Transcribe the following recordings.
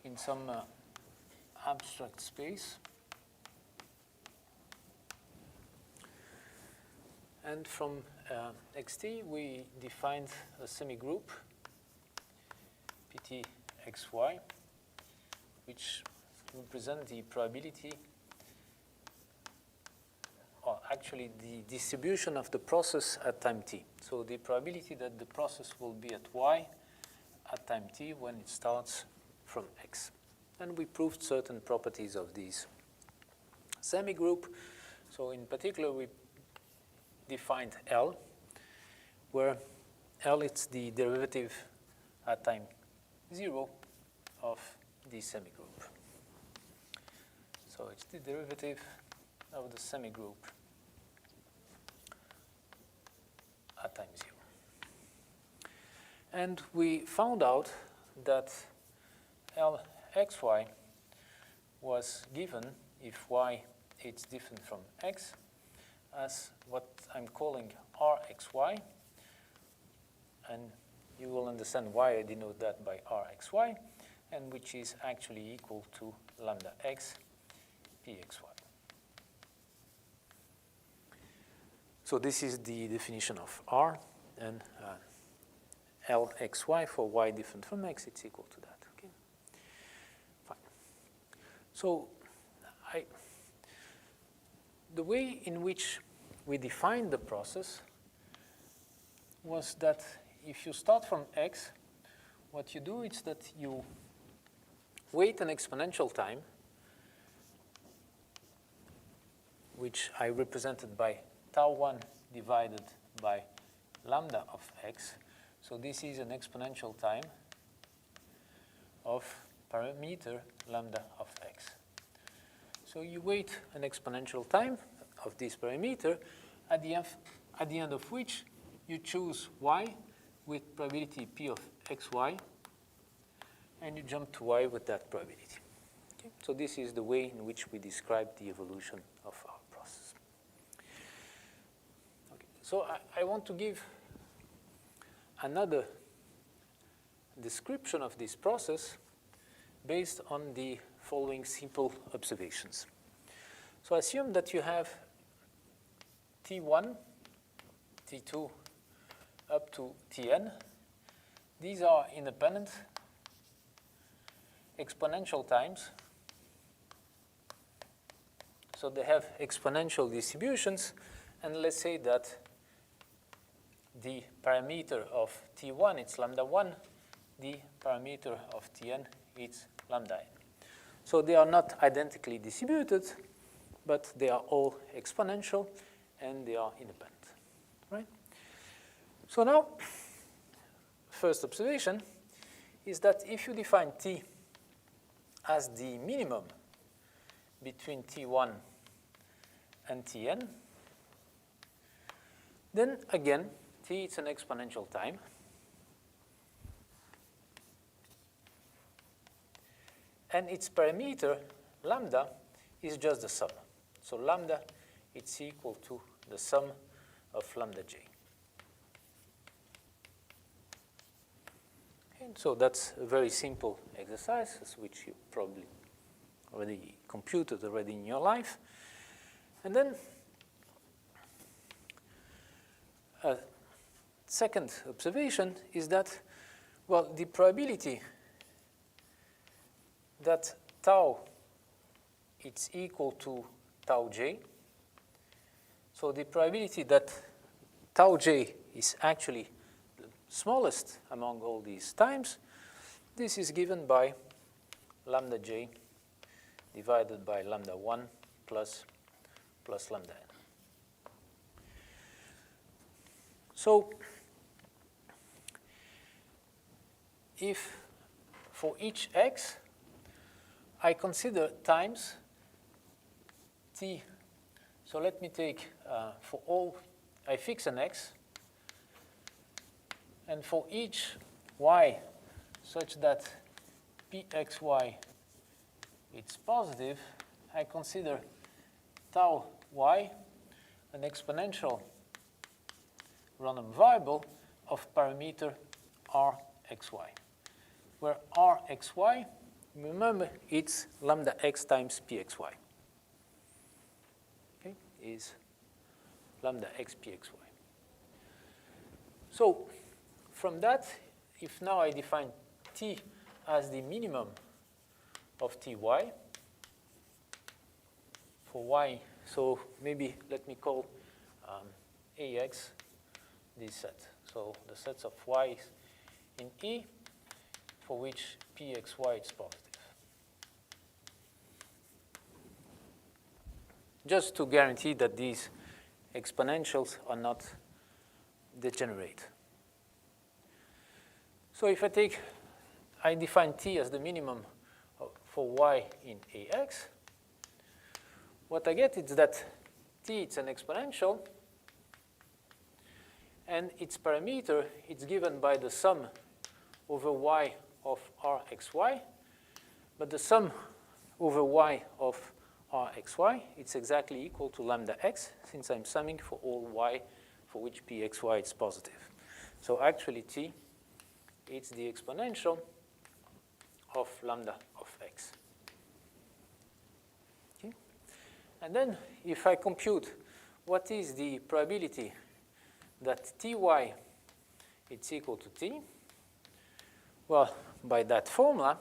in some abstract space. And from xt, we defined a semigroup, ptxy, which represent the probability, or actually the distribution of the process at time t. So the probability that the process will be at y at time t when it starts from x. And we proved certain properties of these semigroup. So in particular, we defined L, where L is the derivative at time 0 of the semigroup. So it's the derivative of the semigroup at time 0. And we found out that Lxy was given if y is different from x as what I'm calling Rxy, and you will understand why I denote that by Rxy, and which is actually equal to lambda x pxy. So this is the definition of R, and Lxy for y different from x, it's equal to that. Okay, fine. So the way in which we defined the process was that if you start from x, what you do is that you wait an exponential time, which I represented by tau1 divided by lambda of x. So this is an exponential time of parameter lambda of x. So you wait an exponential time of this parameter, at the end of which you choose y with probability p of xy, and you jump to y with that probability. Okay? So this is the way in which we describe the evolution of our process. Okay. So I want to give another description of this process based on the following simple observations. So assume that you have T1, T2, up to Tn. These are independent exponential times. So they have exponential distributions, and let's say that the parameter of T1 is lambda 1, the parameter of Tn is lambda n. So they are not identically distributed, but they are all exponential and they are independent, right? So now, first observation is that if you define T as the minimum between T1 and Tn, then again, T is an exponential time. And its parameter, lambda, is just the sum. So lambda, it's equal to the sum of lambda j. And so that's a very simple exercise, which you probably already computed already in your life. And then a second observation is that, well, the probability that tau is equal to tau j. So the probability that tau j is actually the smallest among all these times, this is given by lambda j divided by lambda 1 plus lambda n. So if for each x, I consider times t. So let me take for all, I fix an x, and for each y such that pxy is positive, I consider tau y an exponential random variable of parameter rxy, where rxy remember, it's lambda x times pxy. Okay, is lambda x pxy. So from that, if now I define t as the minimum of ty for y, so maybe let me call ax this set. So the sets of y's in E for which pxy is positive. Just to guarantee that these exponentials are not degenerate. So if I define t as the minimum for y in ax, what I get is that t it's an exponential, and its parameter it's given by the sum over y of rxy, but the sum over y of rxy, it's exactly equal to lambda x, since I'm summing for all y for which pxy is positive. So actually t, it's the exponential of lambda of x. Okay? And then if I compute what is the probability that ty it's equal to t, well, by that formula,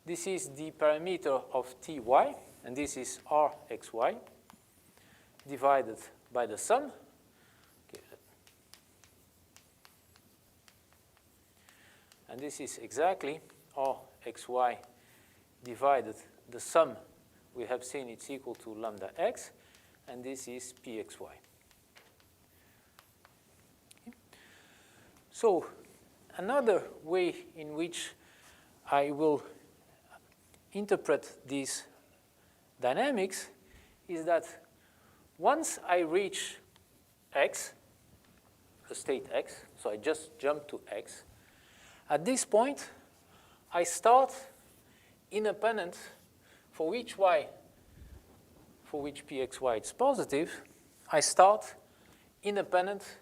this is the parameter of ty, and this is rxy, divided by the sum. Okay. And this is exactly rxy divided the sum. We have seen it's equal to lambda x, and this is pxy. Okay. So another way in which I will interpret these dynamics is that once I reach x, the state x, so I just jump to x, at this point, I start independent for which y, for which pxy is positive, I start independent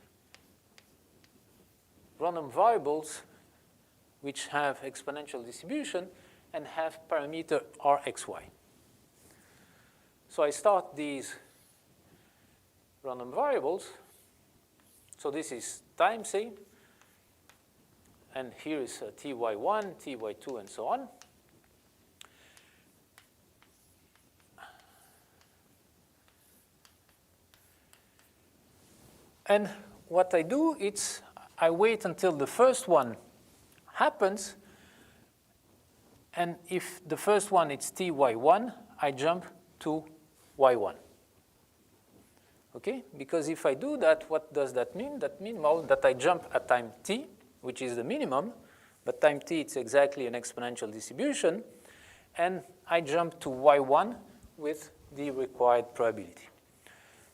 random variables which have exponential distribution and have parameter rxy. So I start these random variables. So this is time C, and here is ty1, ty2, and so on. And what I do is I wait until the first one happens, and if the first one is ty1, I jump to y1. Okay? Because if I do that, what does that mean? That means, well, that I jump at time t, which is the minimum, but time t it's exactly an exponential distribution, and I jump to y1 with the required probability.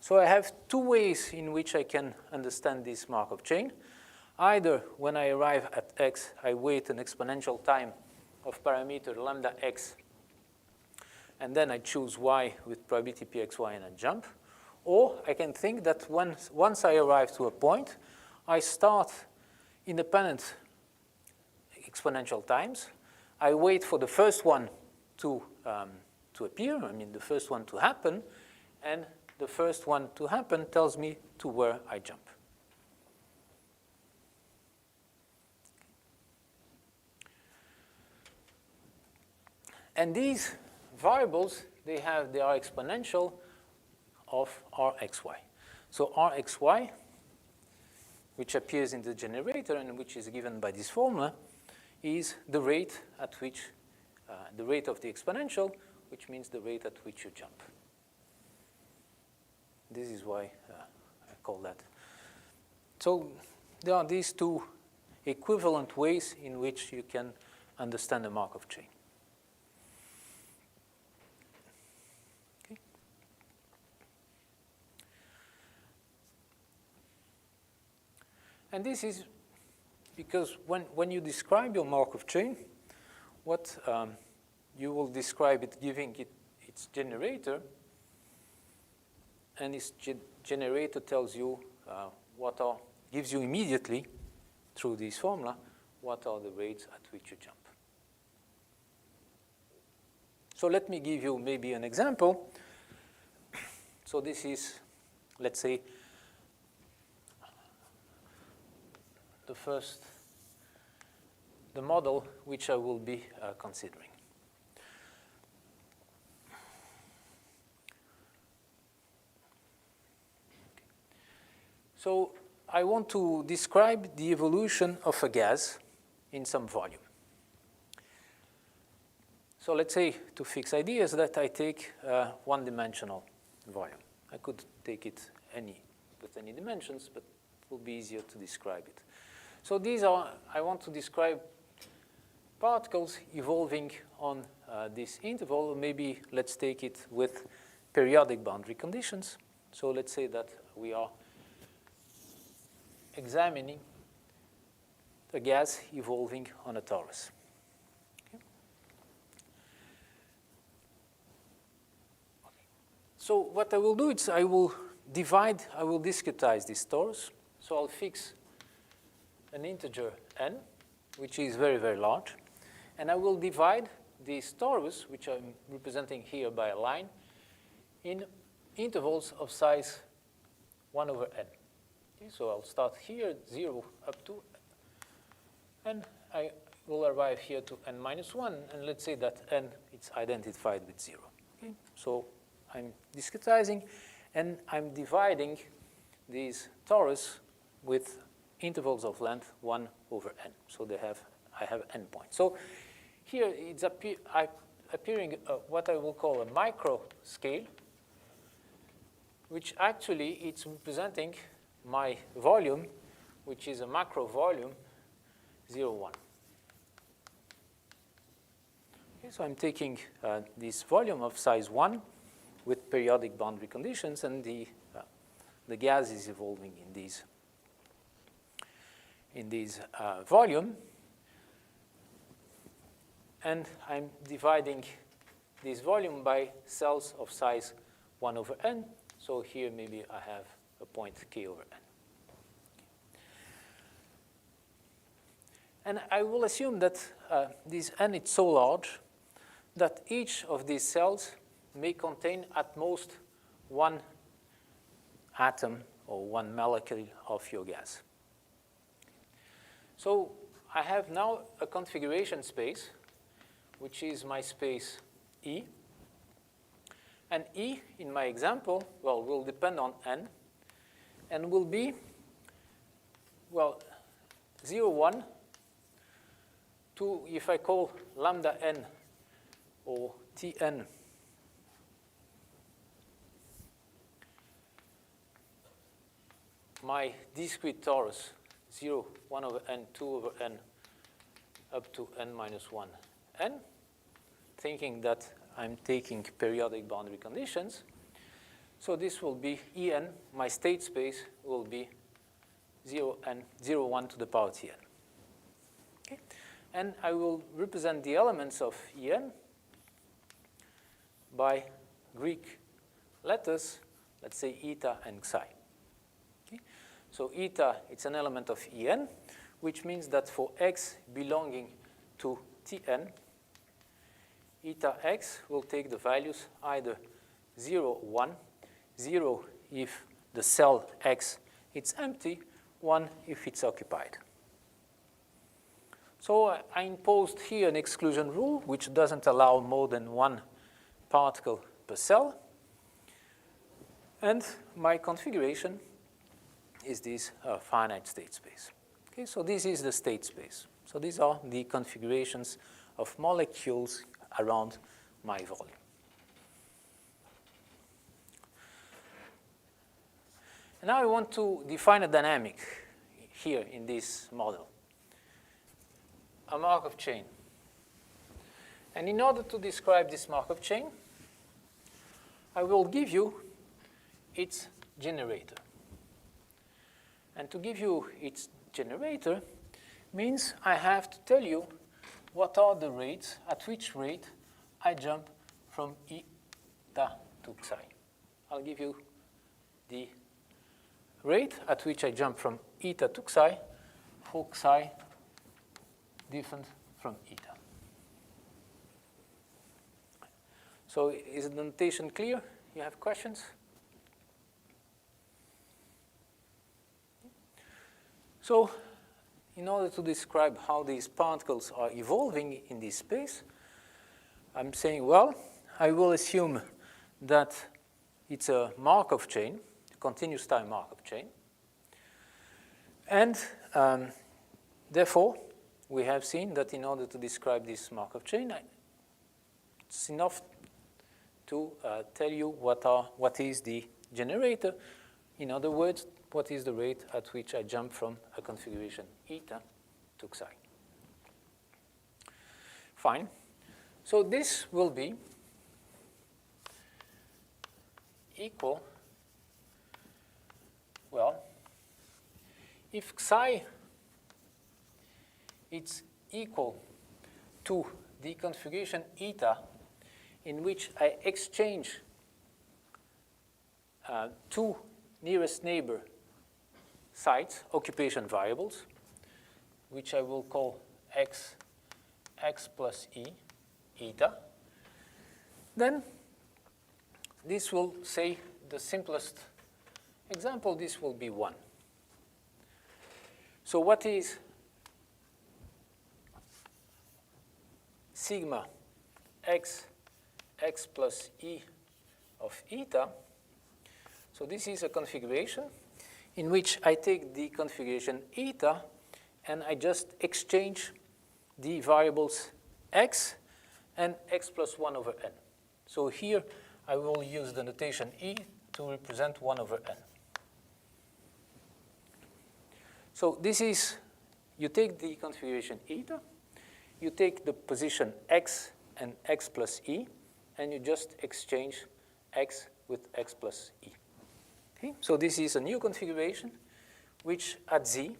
So I have two ways in which I can understand this Markov chain. Either when I arrive at x, I wait an exponential time of parameter lambda x, and then I choose y with probability pxy and I jump. Or I can think that once I arrive to a point, I start independent exponential times. I wait for the first one to appear, I mean the first one to happen, and the first one to happen tells me to where I jump. And these variables, they are exponential of rxy. So rxy, which appears in the generator and which is given by this formula, is the rate at which, the rate of the exponential, which means the rate at which you jump. This is why I call that. So there are these two equivalent ways in which you can understand the Markov chain. Okay. And this is because when you describe your Markov chain, what you will describe it giving it its generator, and this generator tells you gives you immediately, through this formula, what are the rates at which you jump. So let me give you maybe an example. So this is, let's say, the model which I will be considering. So I want to describe the evolution of a gas in some volume. So let's say, to fix ideas, that I take one-dimensional volume. I could take it with any dimensions, but it will be easier to describe it. So these are, I want to describe particles evolving on this interval. Maybe let's take it with periodic boundary conditions. So let's say that we are examining a gas evolving on a torus. Okay. So what I will do is I will discretize this torus. So I'll fix an integer n, which is very, very large. And I will divide this torus, which I'm representing here by a line, in intervals of size 1 over n. Okay, so I'll start here, 0 up to, and I will arrive here to n minus 1, and let's say that n is identified with 0. Okay? So I'm discretizing, and I'm dividing these torus with intervals of length 1 over n. So I have n points. So here it's appearing what I will call a micro scale, which actually it's representing my volume, which is a macro volume, 0, 1. Okay, so I'm taking this volume of size 1 with periodic boundary conditions, and the gas is evolving in this volume. And I'm dividing this volume by cells of size 1 over n. So here maybe I have a point k over n. And I will assume that this n is so large that each of these cells may contain at most one atom or one molecule of your gas. So I have now a configuration space, which is my space E. And E, in my example, well, will depend on n, and will be, well, 0, 1, to, if I call lambda n or Tn my discrete torus, 0, 1 over n, 2 over n, up to n minus 1 n, thinking that I'm taking periodic boundary conditions. So this will be En, my state space will be 0, n, 0, 1 to the power Tn. Okay? And I will represent the elements of En by Greek letters, let's say eta and psi. Okay? So eta, it's an element of En, which means that for x belonging to Tn, eta x will take the values either 0, 1, 0 if the cell x is empty, 1 if it's occupied. So I imposed here an exclusion rule, which doesn't allow more than one particle per cell. And my configuration is this finite state space. Okay, so this is the state space. So these are the configurations of molecules around my volume. And now I want to define a dynamic here in this model, a Markov chain. And in order to describe this Markov chain, I will give you its generator. And to give you its generator means I have to tell you what are the rates, at which rate I jump from eta to psi. I'll give you the rate at which I jump from eta to psi for psi different from eta. So is the notation clear? You have questions? So in order to describe how these particles are evolving in this space, I'm saying, well, I will assume that it's a Markov chain, a continuous time Markov chain. And therefore, we have seen that in order to describe this Markov chain, it's enough to tell you what is the generator. In other words, what is the rate at which I jump from a configuration eta to psi. Fine. So this will be equal, well, if psi is equal to the configuration eta in which I exchange two nearest neighbor sites, occupation variables, which I will call x plus e, eta, then this will say the simplest example, this will be 1. So what is sigma x plus e of eta? So this is a configuration in which I take the configuration eta and I just exchange the variables x and x plus 1 over n. So here I will use the notation e to represent 1 over n. So this is, you take the configuration eta, you take the position x and x plus e, and you just exchange x with x plus e. Okay? So this is a new configuration which at z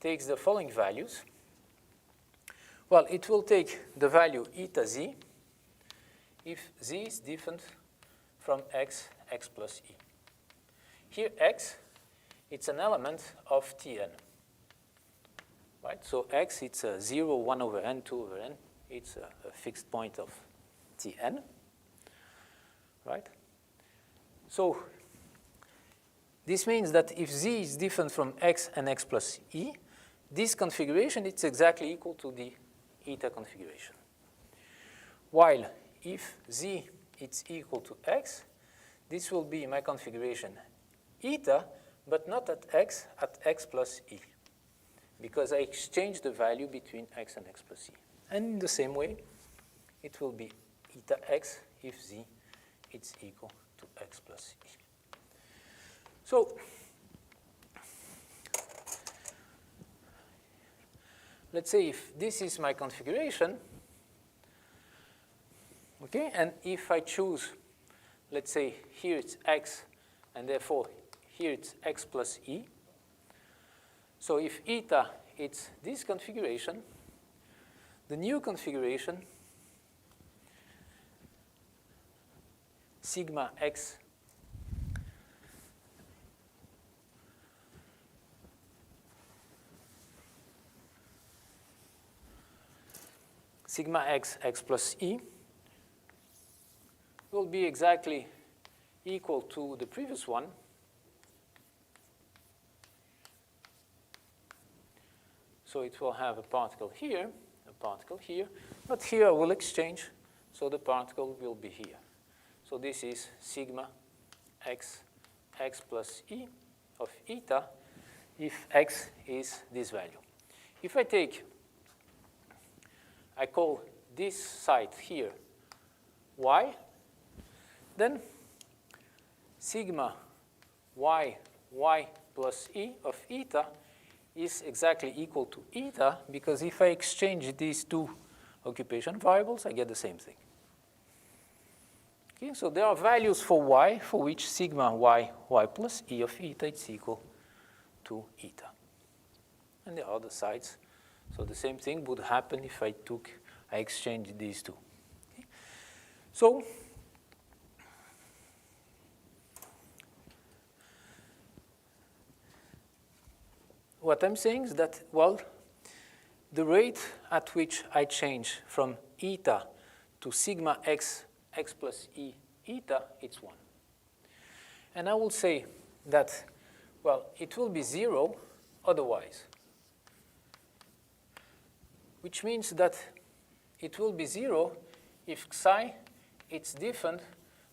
takes the following values. Well, it will take the value eta z if z is different from x plus e. Here x, it's an element of Tn. Right? So x, it's a 0, 1 over n, 2 over n. It's a fixed point of Tn. Right? So this means that if z is different from x and x plus e, this configuration, it's exactly equal to the eta configuration. While if z is equal to x, this will be my configuration eta, but not at x plus e, because I exchange the value between x and x plus e. And in the same way, it will be eta x if z is equal to x plus e. So let's say if this is my configuration, okay, and if I choose, let's say here it's x, and therefore here it's x plus e. So if eta it's this configuration, the new configuration, sigma x x plus e will be exactly equal to the previous one. So it will have a particle here, but here I will exchange, so the particle will be here. So this is sigma x plus e of eta if x is this value. If I call this site here y, then sigma y plus e of eta is exactly equal to eta, because if I exchange these two occupation variables, I get the same thing. Okay, so there are values for y for which sigma y plus e of eta is equal to eta. And there are other sites. So the same thing would happen if I exchanged these two. Okay. So what I'm saying is that, well, the rate at which I change from eta to sigma x, x plus e eta, it's 1. And I will say that, well, it will be 0 otherwise, which means that it will be 0 if psi it's different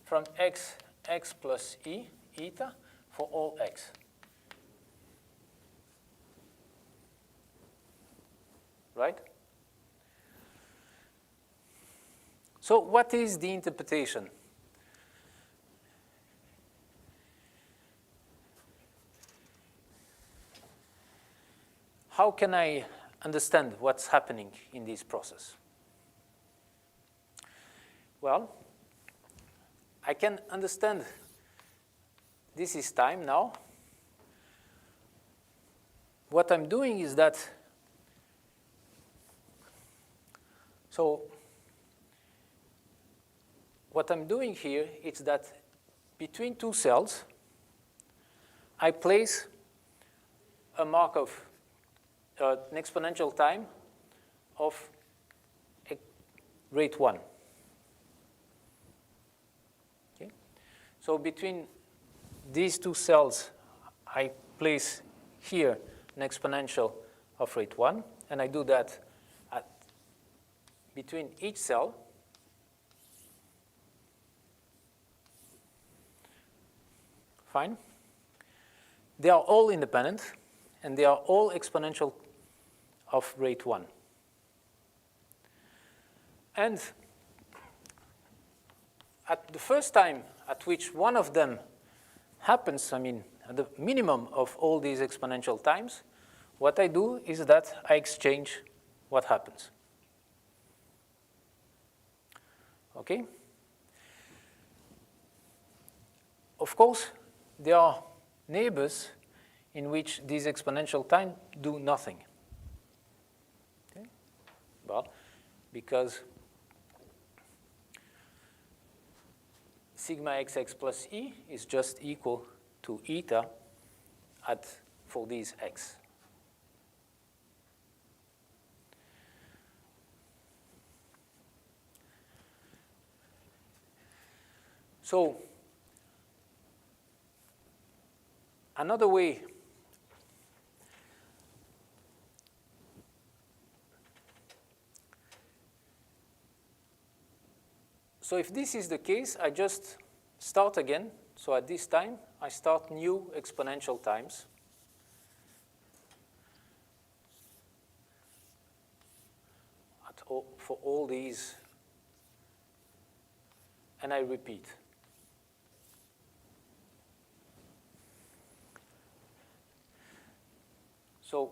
from x, x plus e eta for all x. Right? So what is the interpretation? How can I understand what's happening in this process? Well, I can understand this is time now. What I'm doing is that, so what I'm doing here is that between two cells, I place a Markov, an exponential time of rate 1. Okay? So between these two cells, I place here an exponential of rate 1, and I do that between each cell. Fine. They are all independent, and they are all exponential of rate 1. And at the first time at which one of them happens, I mean, at the minimum of all these exponential times, what I do is that I exchange what happens. Okay? Of course, there are neighbors in which these exponential time do nothing. Okay? Well, because sigma xx plus e is just equal to eta for these x. So another way so if this is the case, I just start again. So at this time, I start new exponential times. For all these, and I repeat. So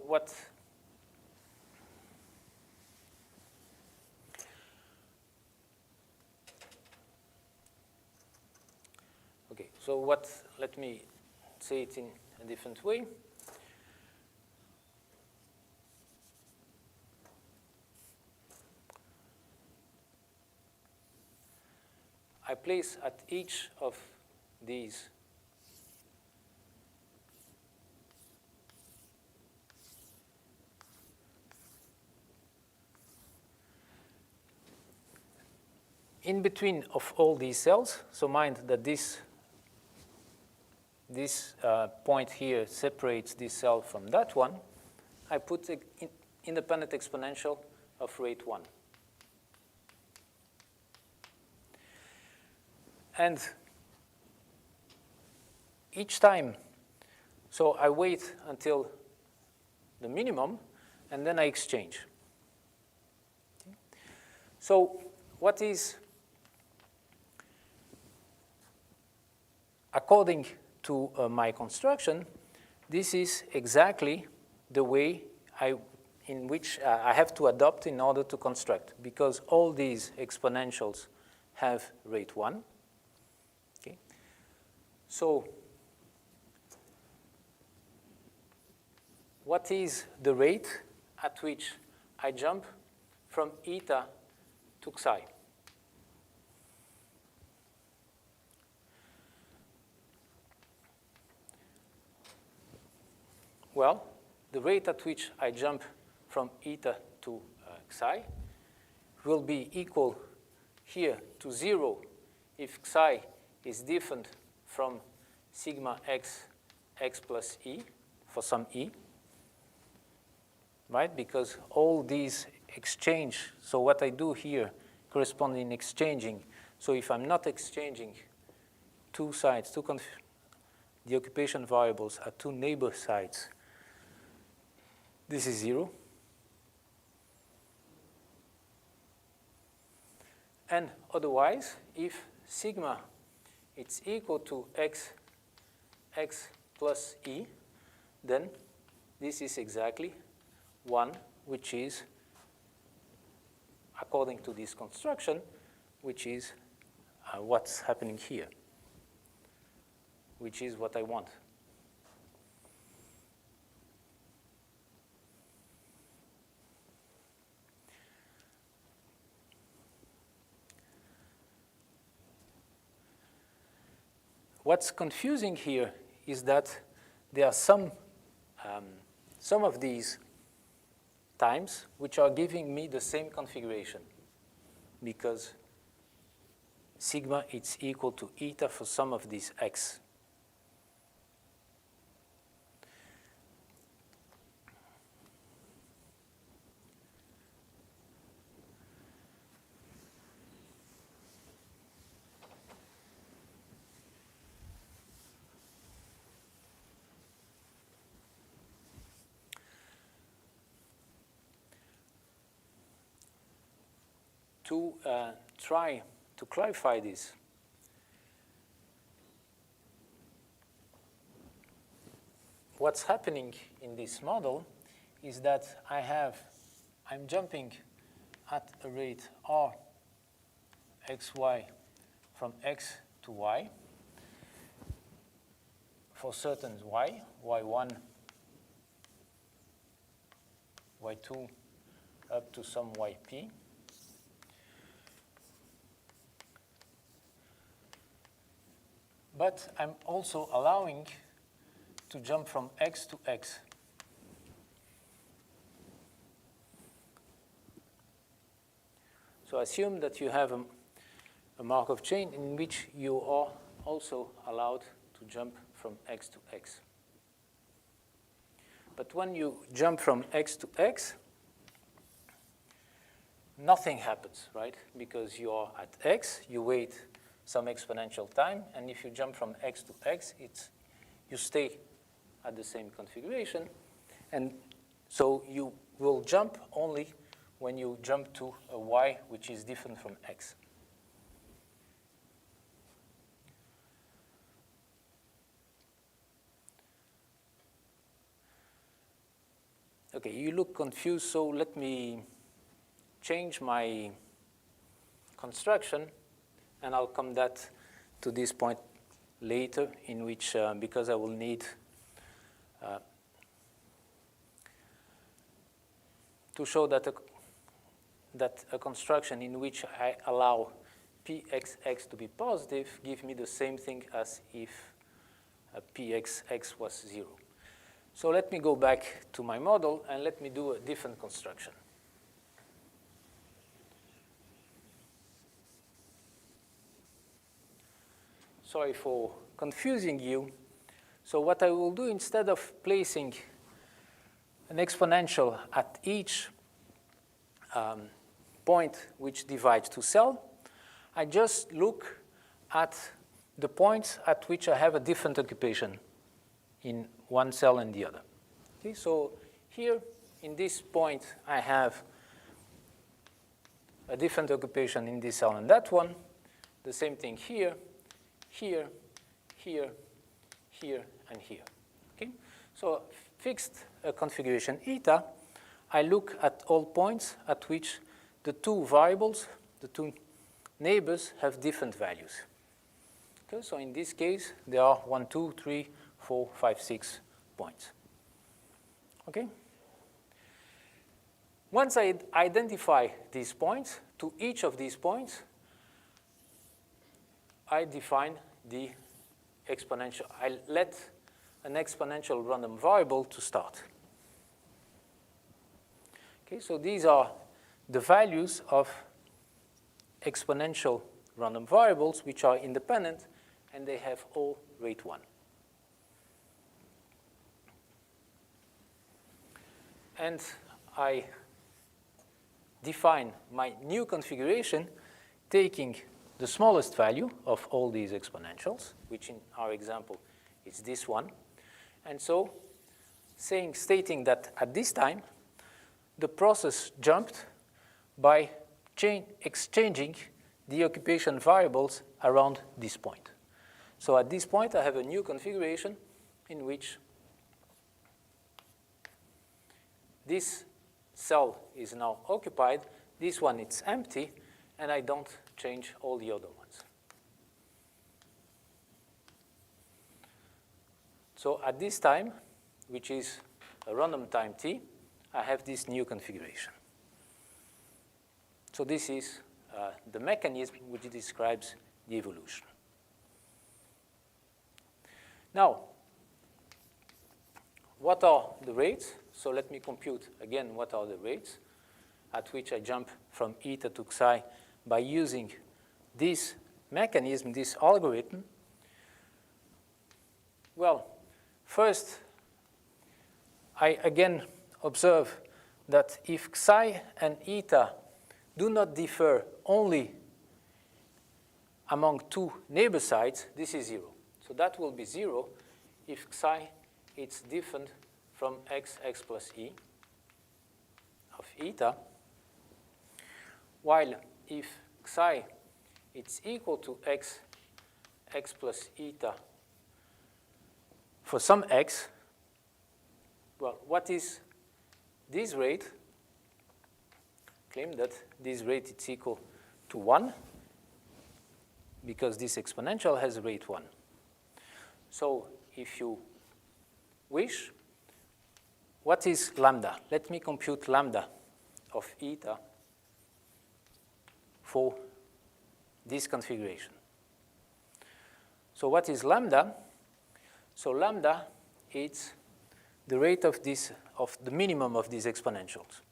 what let me say it in a different way. I place at each of these in between of all these cells, so mind that this point here separates this cell from that one, I put an independent exponential of rate 1. And each time, so I wait until the minimum, and then I exchange. Okay. So what is, according to my construction, this is exactly the way in which I have to adopt in order to construct, because all these exponentials have rate 1. Okay. So what is the rate at which I jump from eta to psi? Well, the rate at which I jump from eta to psi will be equal here to 0 if psi is different from sigma x, x plus e for some e, right? Because all these exchange, so what I do here corresponds in exchanging. So if I'm not exchanging two sides, the occupation variables are two neighbor sides, this is 0. And otherwise, if sigma is equal to x, x plus e, then this is exactly 1, which is, according to this construction, which is what's happening here, which is what I want. What's confusing here is that there are some of these times which are giving me the same configuration, because sigma is equal to eta for some of these x. To try to clarify this, what's happening in this model is that I'm jumping at a rate r xy from x to y for certain y, y1, y2, up to some yp. But I'm also allowing to jump from x to x. So assume that you have a Markov chain in which you are also allowed to jump from x to x. But when you jump from x to x, nothing happens, right? Because you are at x, you wait some exponential time, and if you jump from x to x, you stay at the same configuration, and so you will jump only when you jump to a y which is different from x. Okay, you look confused, so let me change my construction, and I'll come to this point later, in which, because I will need to show that a construction in which I allow pxx to be positive gives me the same thing as if pxx was 0. So let me go back to my model, and let me do a different construction. Sorry for confusing you. So what I will do, instead of placing an exponential at each point which divides to cell, I just look at the points at which I have a different occupation in one cell and the other. Okay, so here, in this point, I have a different occupation in this cell and that one. The same thing here, here, here, here, and here. Okay? So fixed configuration eta, I look at all points at which the two variables, the two neighbors, have different values. Okay, so in this case, there are 1, 2, 3, 4, 5, 6 points. Okay? Once I identify these points, to each of these points, I define the exponential. I let an exponential random variable to start. Okay, so these are the values of exponential random variables which are independent, and they have all rate 1. And I define my new configuration taking the smallest value of all these exponentials, which in our example is this one. And so stating that at this time, the process jumped by exchanging the occupation variables around this point. So at this point, I have a new configuration in which this cell is now occupied, this one is empty, and I don't change all the other ones. So at this time, which is a random time t, I have this new configuration. So this is the mechanism which describes the evolution. Now, what are the rates? So let me compute again what are the rates at which I jump from eta to xi by using this mechanism, this algorithm. Well, first, I again observe that if xi and eta do not differ only among two neighbor sites, this is 0. So that will be 0 if xi is different from x plus e of eta, while if xi is equal to x plus eta for some x, well, what is this rate? Claim that this rate is equal to 1 because this exponential has rate 1. So if you wish, what is lambda? Let me compute lambda of eta for this configuration. So what is lambda? So lambda is the rate of the minimum of these exponentials.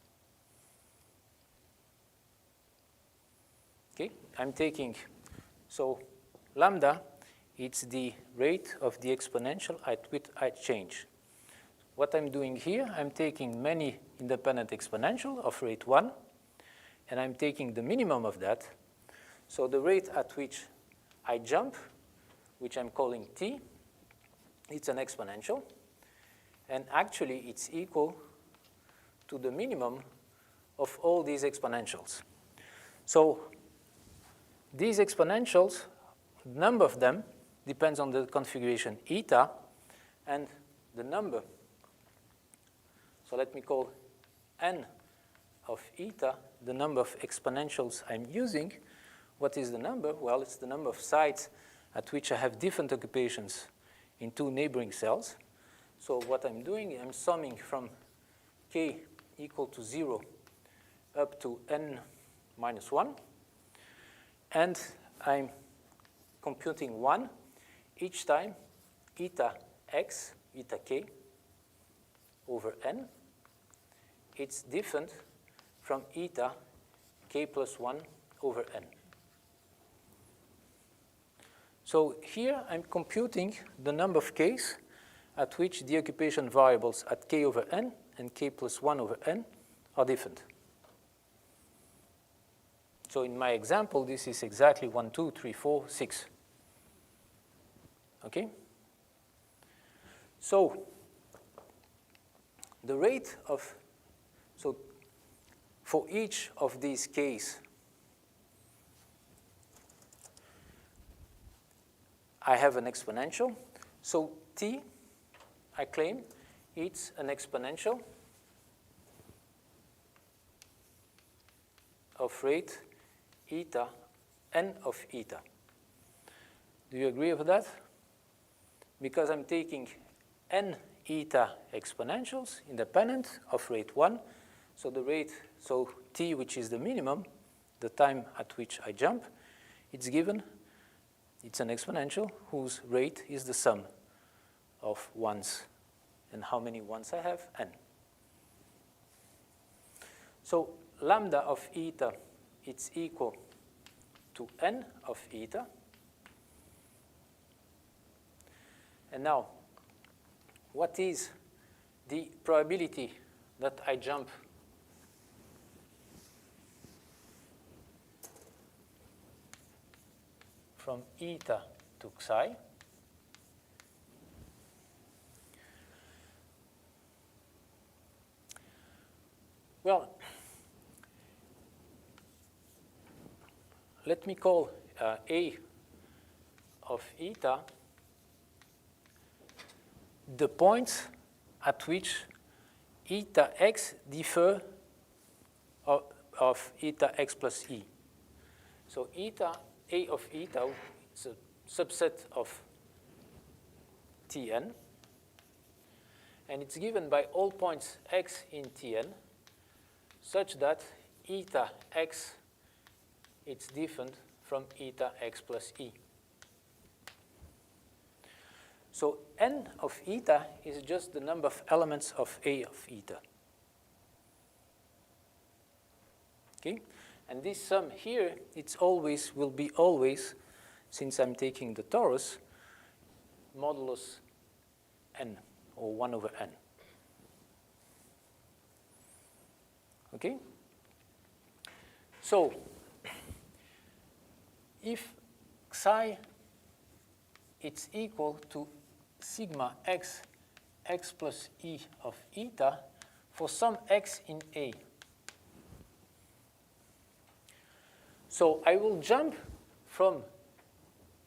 Okay, I'm taking, so lambda, it's the rate of the exponential at which I change. What I'm doing here, I'm taking many independent exponential of rate 1, and I'm taking the minimum of that. So the rate at which I jump, which I'm calling t, it's an exponential, and actually it's equal to the minimum of all these exponentials. So these exponentials, the number of them depends on the configuration eta, and the number, so let me call n of eta the number of exponentials I'm using. What is the number? Well, it's the number of sites at which I have different occupations in two neighboring cells. So what I'm doing, I'm summing from k equal to 0 up to n minus 1. And I'm computing 1 each time eta x, eta k over n. It's different from eta k plus 1 over n. So here I'm computing the number of k's at which the occupation variables at k over n and k plus 1 over n are different. So in my example, this is exactly 1, 2, 3, 4, 6. Okay? So the rate of, so for each of these k's, I have an exponential. So t, I claim, it's an exponential of rate eta, n of eta. Do you agree with that? Because I'm taking n eta exponentials independent of rate 1. So the rate, so t, which is the minimum, the time at which I jump, it's given. It's an exponential whose rate is the sum of ones. And how many ones I have? N. So lambda of eta, it's equal to n of eta. And now, what is the probability that I jump from eta to psi? Well, let me call A of eta the points at which eta x differ of eta x plus e. So eta, A of eta is a subset of Tn, and it's given by all points x in Tn, such that eta x is different from eta x plus e. So n of eta is just the number of elements of A of eta. Okay? And this sum here, it's always, will be always, since I'm taking the torus, modulus n, or 1 over n. Okay? So, if psi it's equal to sigma x, x plus e of eta for some x in A. So I will jump from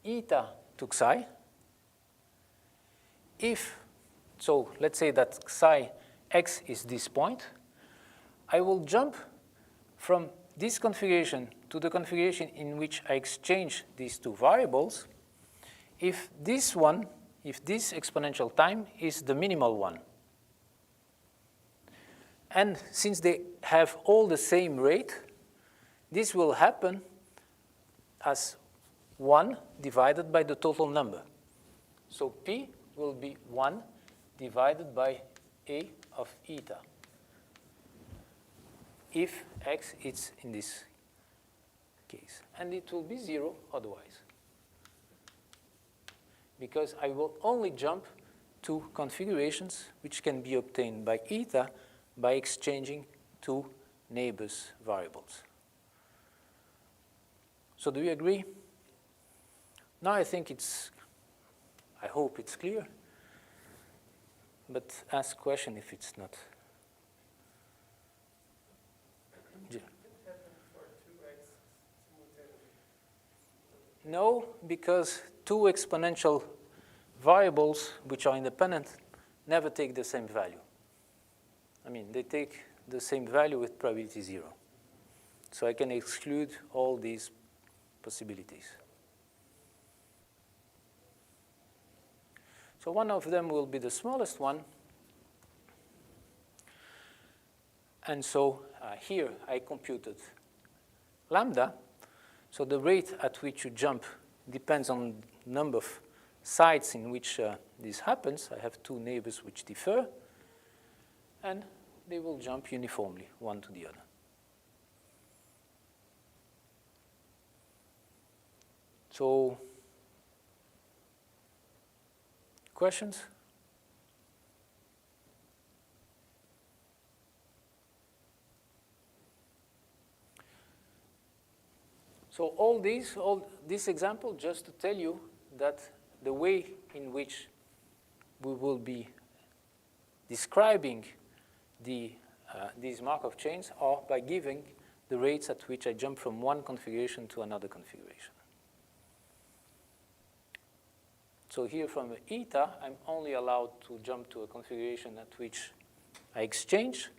eta to psi if, so let's say that psi x is this point, I will jump from this configuration to the configuration in which I exchange these two variables if this one, if this exponential time is the minimal one. And since they have all the same rate, this will happen as 1 divided by the total number. So P will be 1 divided by A of eta, if x is in this case. And it will be 0 otherwise, because I will only jump to configurations which can be obtained by eta by exchanging two neighbors variables. So do you agree? Now I think I hope it's clear, but ask a question if it's not. No, because two exponential variables which are independent never take the same value. I mean, they take the same value with probability 0. So I can exclude all these possibilities. So one of them will be the smallest one. And so here I computed lambda. So the rate at which you jump depends on the number of sites in which this happens. I have two neighbors which differ, and they will jump uniformly, one to the other. So, questions? So all this example, just to tell you that the way in which we will be describing these Markov chains are by giving the rates at which I jump from one configuration to another configuration. So here from eta, I'm only allowed to jump to a configuration at which I exchange,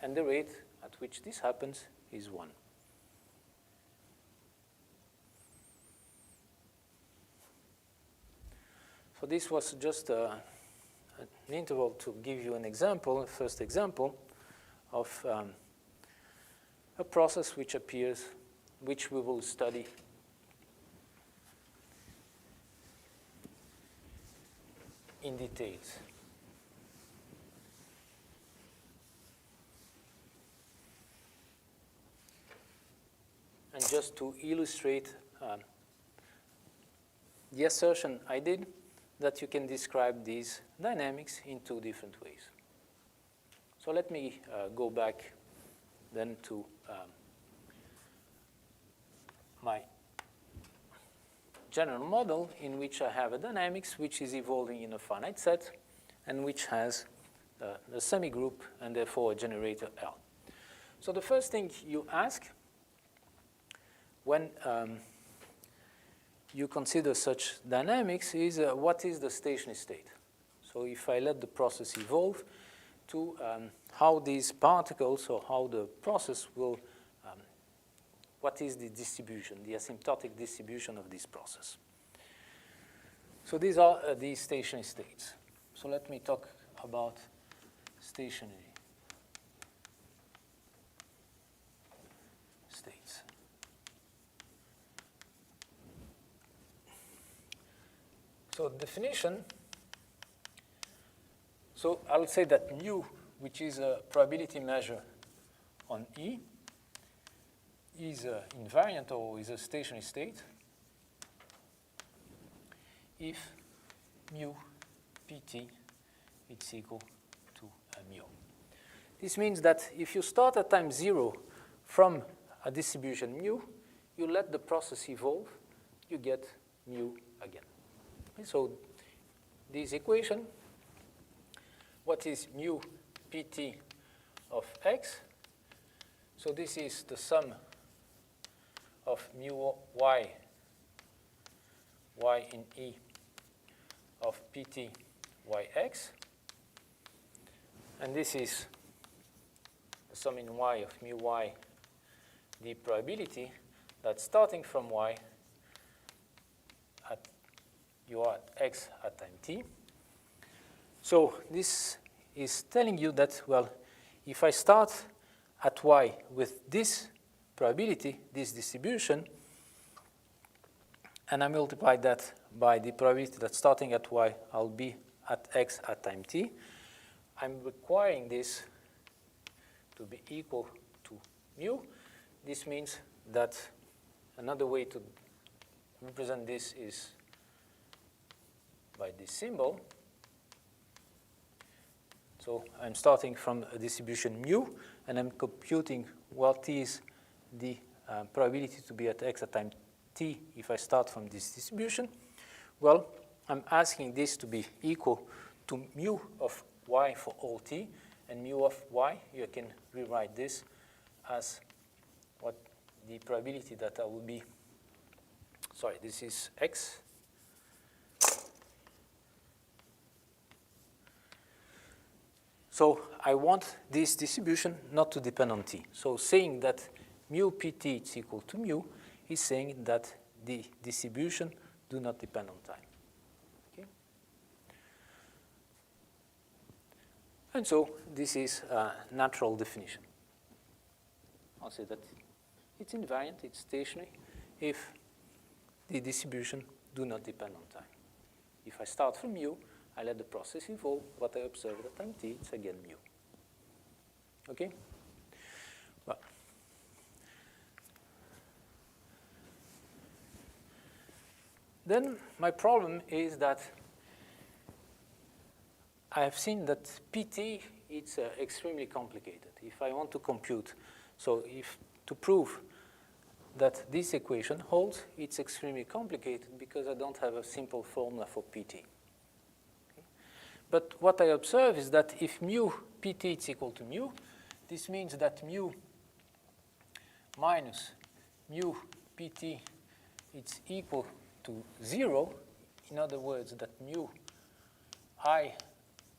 and the rate at which this happens is 1. So this was just an interval to give you an example, a first example, of a process which appears, which we will study in details. And just to illustrate the assertion I did that you can describe these dynamics in two different ways. So let me go back then to my general model in which I have a dynamics which is evolving in a finite set and which has a semigroup and therefore a generator L. So the first thing you ask when you consider such dynamics is what is the stationary state? So if I let the process evolve to how these particles or how the process will, what is the distribution, the asymptotic distribution of this process. So these are the stationary states. So let me talk about stationary states. So definition, so I'll say that mu, which is a probability measure on E, is invariant or is a stationary state if mu pt is equal to mu. This means that if you start at time 0 from a distribution mu, you let the process evolve, you get mu again. So this equation, what is mu pt of x? So this is the sum of mu y in E of pt yx. And this is the sum in y of mu y, the probability that starting from y, you are at x at time t. So this is telling you that, well, if I start at y with this probability, this distribution, and I multiply that by the probability that starting at y, I'll be at x at time t, I'm requiring this to be equal to mu. This means that another way to represent this is by this symbol. So I'm starting from a distribution mu, and I'm computing what is the probability to be at x at time t if I start from this distribution. Well, I'm asking this to be equal to mu of y for all t, and mu of y, you can rewrite this as what the probability that I will be, sorry, this is x. So I want this distribution not to depend on t. So saying that mu pt is equal to mu is saying that the distribution do not depend on time. Okay? And so this is a natural definition. I'll say that it's invariant, it's stationary, if the distribution do not depend on time. If I start from mu, I let the process evolve. What I observe at time t, it's again mu. Okay? Well, then my problem is that I have seen that PT, it's extremely complicated. If I want to compute, so if to prove that this equation holds, it's extremely complicated because I don't have a simple formula for PT. But what I observe is that if mu pt is equal to mu, this means that mu minus mu pt is equal to 0. In other words, that mu I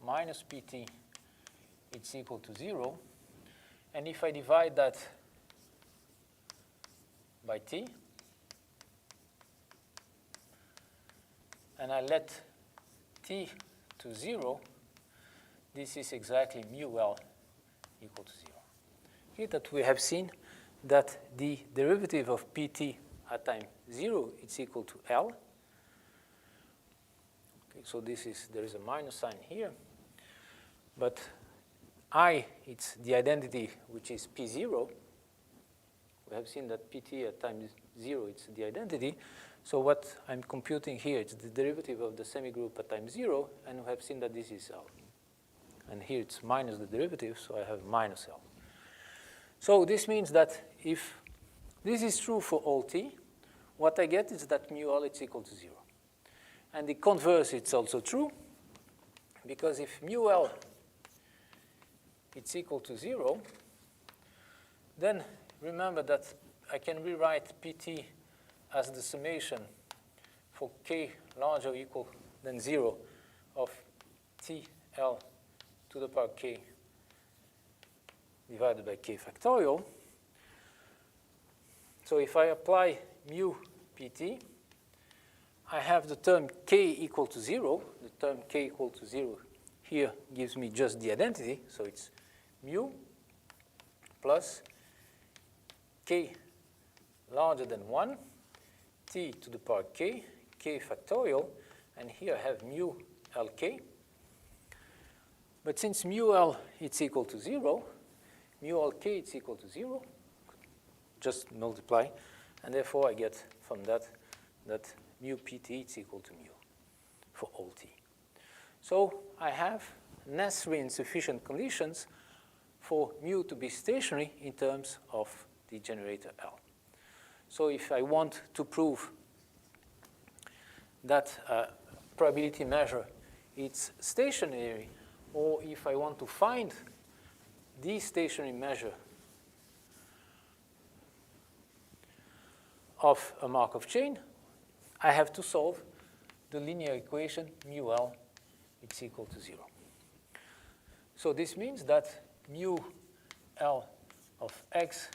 minus pt is equal to 0. And if I divide that by t, and I let t to 0, this is exactly mu L equal to 0. Here that we have seen that the derivative of pt at time 0 is equal to L. Okay, so this is, there is a minus sign here. But I, it's the identity which is P0. We have seen that pt at time 0, it's the identity. So what I'm computing here, it's the derivative of the semigroup at time 0, and we have seen that this is L. And here it's minus the derivative, so I have minus L. So this means that if this is true for all t, what I get is that mu L is equal to 0. And the converse, it's also true, because if mu L is equal to 0, then remember that I can rewrite Pt as the summation for k larger or equal than 0 of TL to the power k divided by k factorial. So if I apply mu Pt, I have the term k equal to 0. The term k equal to 0 here gives me just the identity, so it's mu plus k larger than 1, t to the power k, k factorial, and here I have mu lk. But since mu l is equal to 0, mu lk is equal to 0, just multiply, and therefore I get from that mu pt is equal to mu for all t. So I have necessary and sufficient conditions for mu to be stationary in terms of the generator L. So if I want to prove that probability measure is stationary, or if I want to find the stationary measure of a Markov chain, I have to solve the linear equation mu L is equal to 0. So this means that mu L of x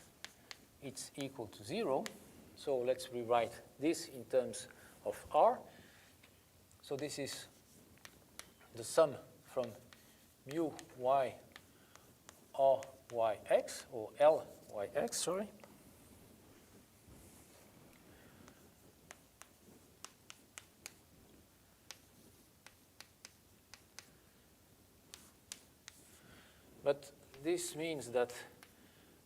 is equal to 0. So let's rewrite this in terms of R. So this is the sum from mu y R yx, or L yx, sorry. But this means that,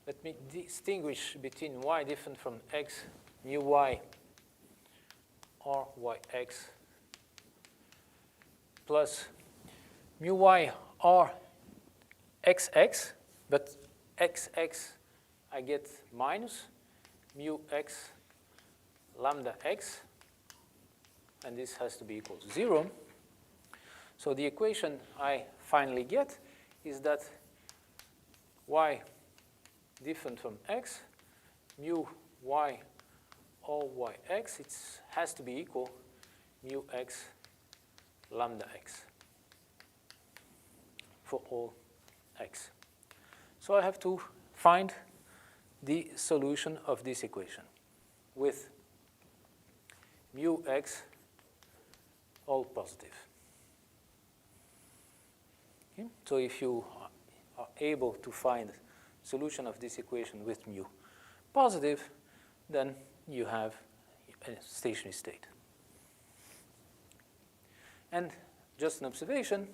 let me distinguish between y different from x, mu y R yx plus mu y R xx, but xx I get minus mu x lambda x, and this has to be equal to 0. So the equation I finally get is that y different from x, mu y all yx, it has to be equal mu x lambda x for all x. So I have to find the solution of this equation with mu x all positive. Okay? So if you are able to find solution of this equation with mu positive, then you have a stationary state. And just an observation,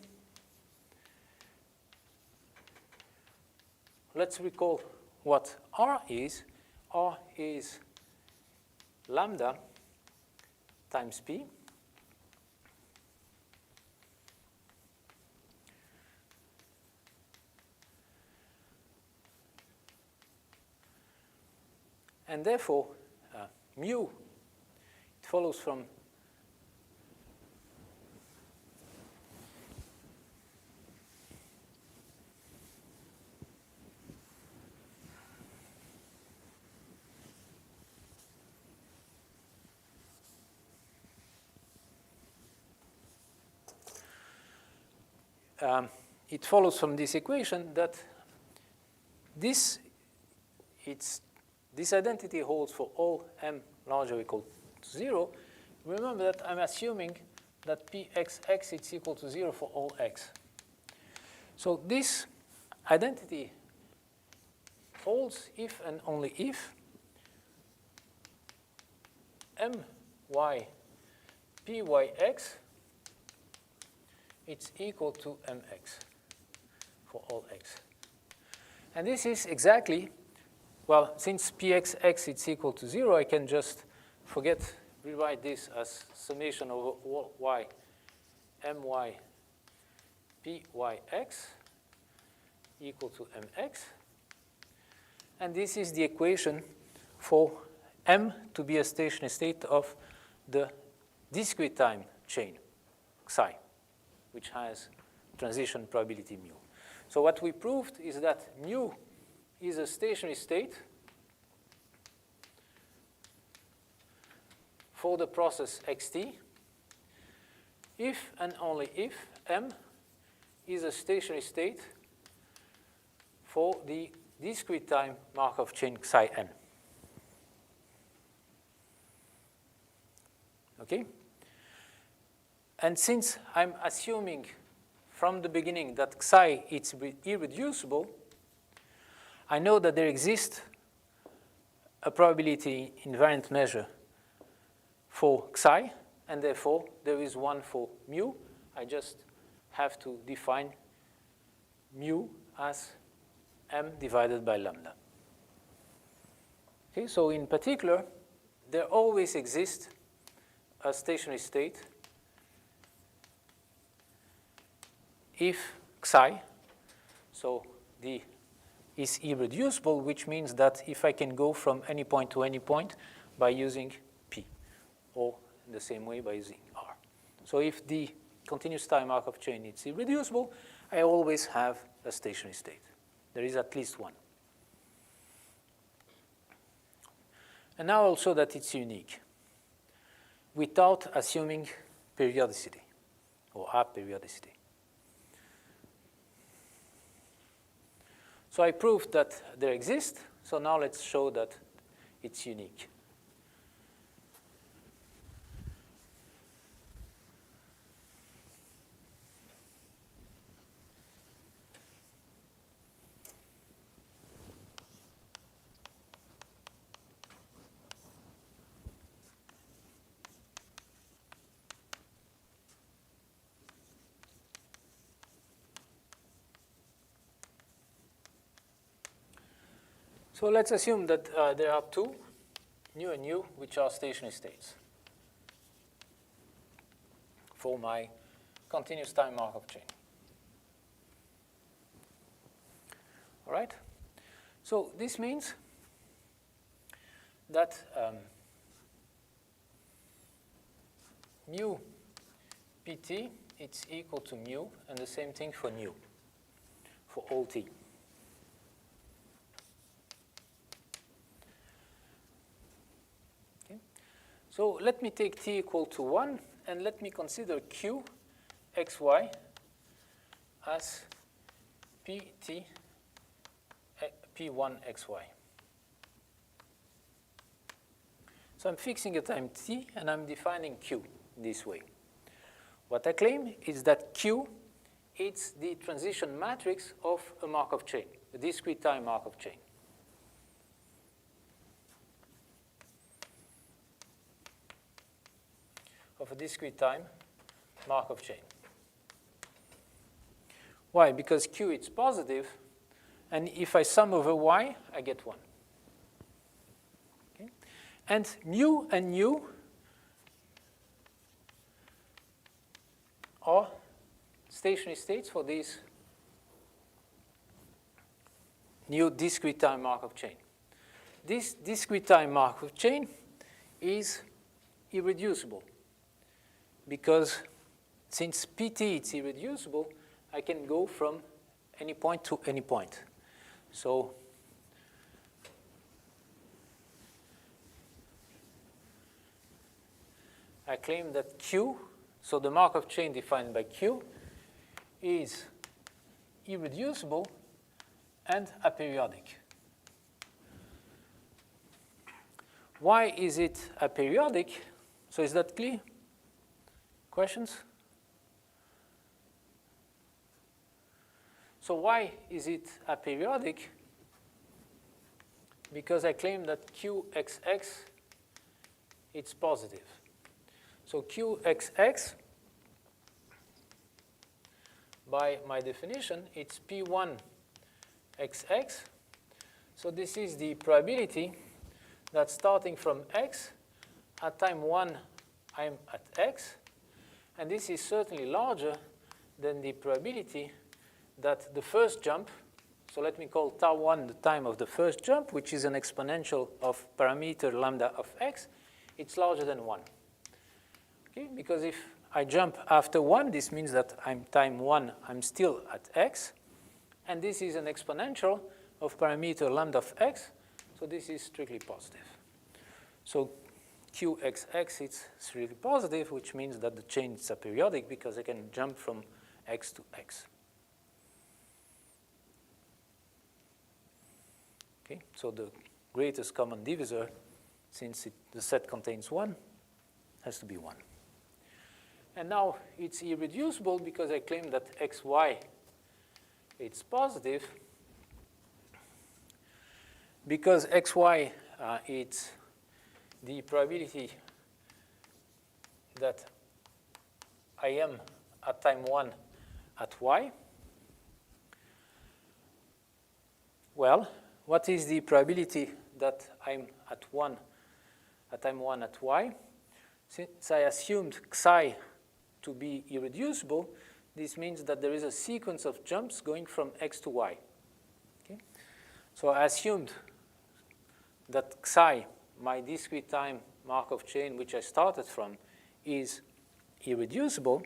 let's recall what R is. R is lambda times P. And therefore, mu, it follows from this equation that this identity holds for all m larger or equal to 0. Remember that I'm assuming that pxx is equal to 0 for all x. So this identity holds if and only if my pyx it's equal to mx for all x. And this is exactly Well, since pxx is equal to 0, I can just rewrite this as summation over y my pyx equal to mx. And this is the equation for m to be a stationary state of the discrete time chain, psi, which has transition probability mu. So what we proved is that mu is a stationary state for the process xt if and only if m is a stationary state for the discrete time Markov chain psi n. Okay? And since I'm assuming from the beginning that psi is irreducible, I know that there exists a probability invariant measure for psi, and therefore there is one for mu. I just have to define mu as m divided by lambda. Okay, so in particular, there always exists a stationary state if psi, so the is irreducible, which means that if I can go from any point to any point by using p, or in the same way by using r. So if the continuous time Markov chain is irreducible, I always have a stationary state. There is at least one. And now I'll show that it's unique without assuming periodicity or aperiodicity. So I proved that there exists, so now let's show that it's unique. So let's assume that there are two, nu and nu, which are stationary states for my continuous time Markov chain. All right? So this means that mu pt it's equal to mu, and the same thing for nu, for all t. So let me take t equal to 1, and let me consider q xy as pt p1 xy. So I'm fixing a time t, and I'm defining q this way. What I claim is that q is the transition matrix of a Markov chain, a discrete time Markov chain. Of a discrete time Markov chain. Why? Because q is positive, and if I sum over y, I get 1. Okay? And mu and nu are stationary states for this new discrete time Markov chain. This discrete time Markov chain is irreducible, because since pt is irreducible, I can go from any point to any point. So I claim that q, so the Markov chain defined by q, is irreducible and aperiodic. Why is it aperiodic? So is that clear? Questions? So why is it aperiodic? Because I claim that qxx it's positive. So qxx, by my definition, it's p1 xx. So this is the probability that starting from x, at time 1, I'm at x. And this is certainly larger than the probability that the first jump, so let me call tau 1 the time of the first jump, which is an exponential of parameter lambda of x, it's larger than 1. Okay? Because if I jump after 1, this means that I'm time 1, I'm still at x. And this is an exponential of parameter lambda of x, so this is strictly positive. So qxx is strictly positive, which means that the chain is aperiodic because I can jump from x to x. Okay, so the greatest common divisor, since the set contains 1, has to be 1. And now it's irreducible because I claim that xy, it's positive. Because xy, it's the probability that I am at time 1 at y. Well, what is the probability that I'm at time 1 at y? Since I assumed xi to be irreducible, this means that there is a sequence of jumps going from x to y. Okay? So I assumed that xi, my discrete time Markov chain, which I started from, is irreducible.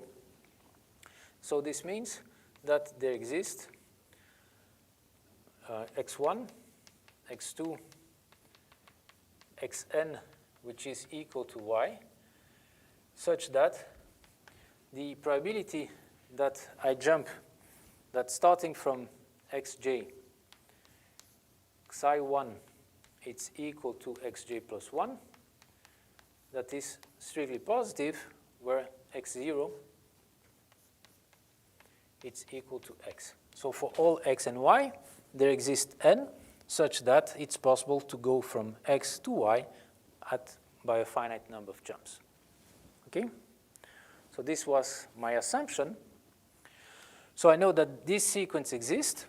So this means that there exist x1, x2, xn, which is equal to y, such that the probability that I jump, that starting from xj, xi1, it's equal to xj plus 1, that is strictly positive, where x0, it's equal to x. So for all x and y, there exists n, such that it's possible to go from x to y by a finite number of jumps. Okay? So this was my assumption. So I know that this sequence exists.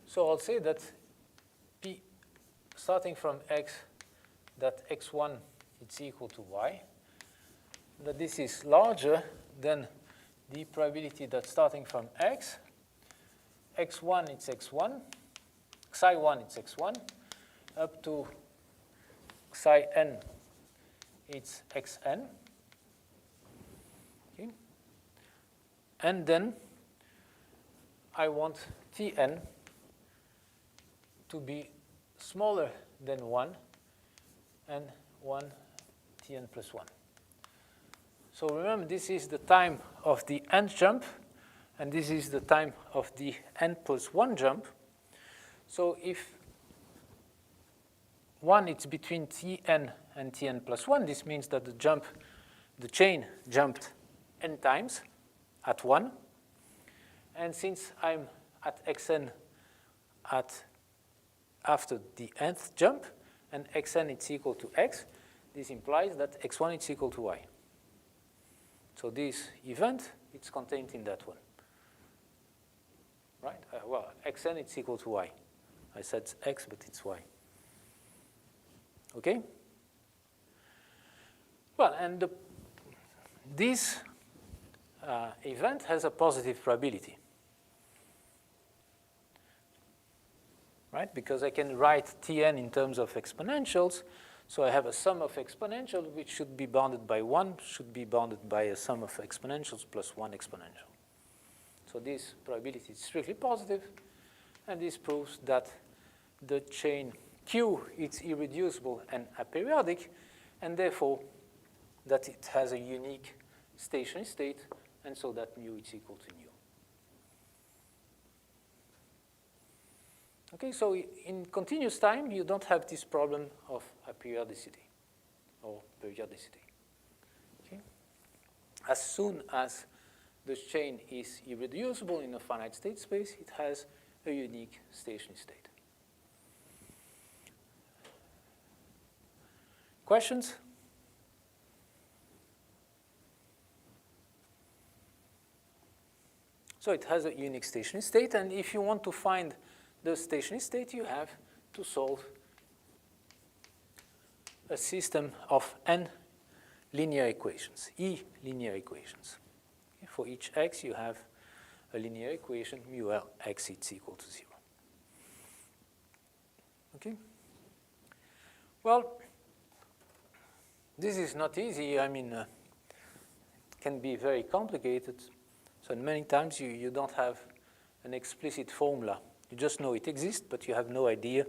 So I'll say that P, starting from x, that x1 is equal to y, that this is larger than the probability that starting from x, x1 it's x1, xi1 it's x1, up to xin it's xn. Okay. And then I want tn to be smaller than 1 and 1 tn plus 1. So remember, this is the time of the nth jump, and this is the time of the n plus 1 jump. So if 1 is between tn and tn plus 1, this means that the chain jumped n times at 1. And since I'm at xn after the nth jump, and xn is equal to x, this implies that x1 is equal to y. So this event, it's contained in that one. Right? Well, xn is equal to y. I said x, but it's y. Okay? Well, and this event has a positive probability. Right? Because I can write Tn in terms of exponentials. So I have a sum of exponentials, which should be bounded by 1, should be bounded by a sum of exponentials plus 1 exponential. So this probability is strictly positive, and this proves that the chain Q is irreducible and aperiodic, and therefore that it has a unique stationary state, and so that mu is equal to nu. Okay, so in continuous time, you don't have this problem of aperiodicity or periodicity. Okay? As soon as the chain is irreducible in a finite state space, it has a unique stationary state. Questions? So it has a unique stationary state, and if you want to find the stationary state, you have to solve a system of n linear equations, E linear equations. Okay, for each x, you have a linear equation, mu L x is equal to 0. Okay? Well, this is not easy. I mean, it can be very complicated. So many times you don't have an explicit formula. You just know it exists, but you have no idea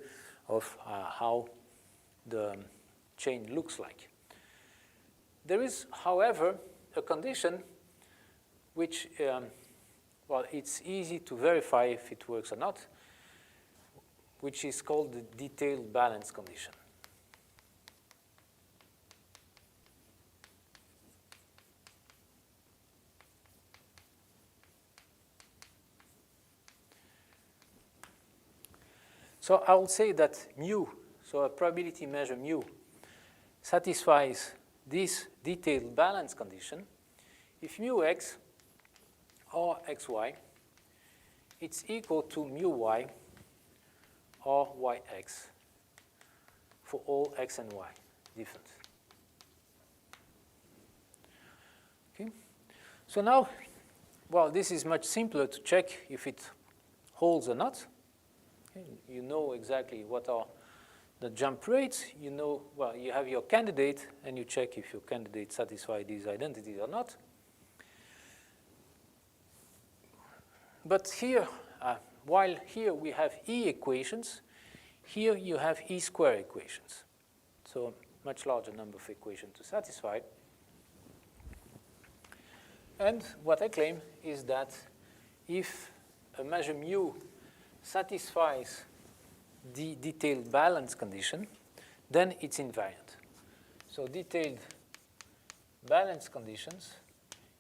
of how the chain looks like. There is, however, a condition which, well, it's easy to verify if it works or not, which is called the detailed balance condition. So I will say that mu, so a probability measure mu, satisfies this detailed balance condition if mu x or xy, it's equal to mu y or yx for all x and y different. Okay. So now, well, this is much simpler to check if it holds or not. Okay. You know exactly what are the jump rates. You know, well, you have your candidate, and you check if your candidate satisfies these identities or not. But here, while here we have E equations, here you have E square equations. So a much larger number of equations to satisfy. And what I claim is that if a measure mu satisfies the detailed balance condition, then it's invariant. So detailed balance conditions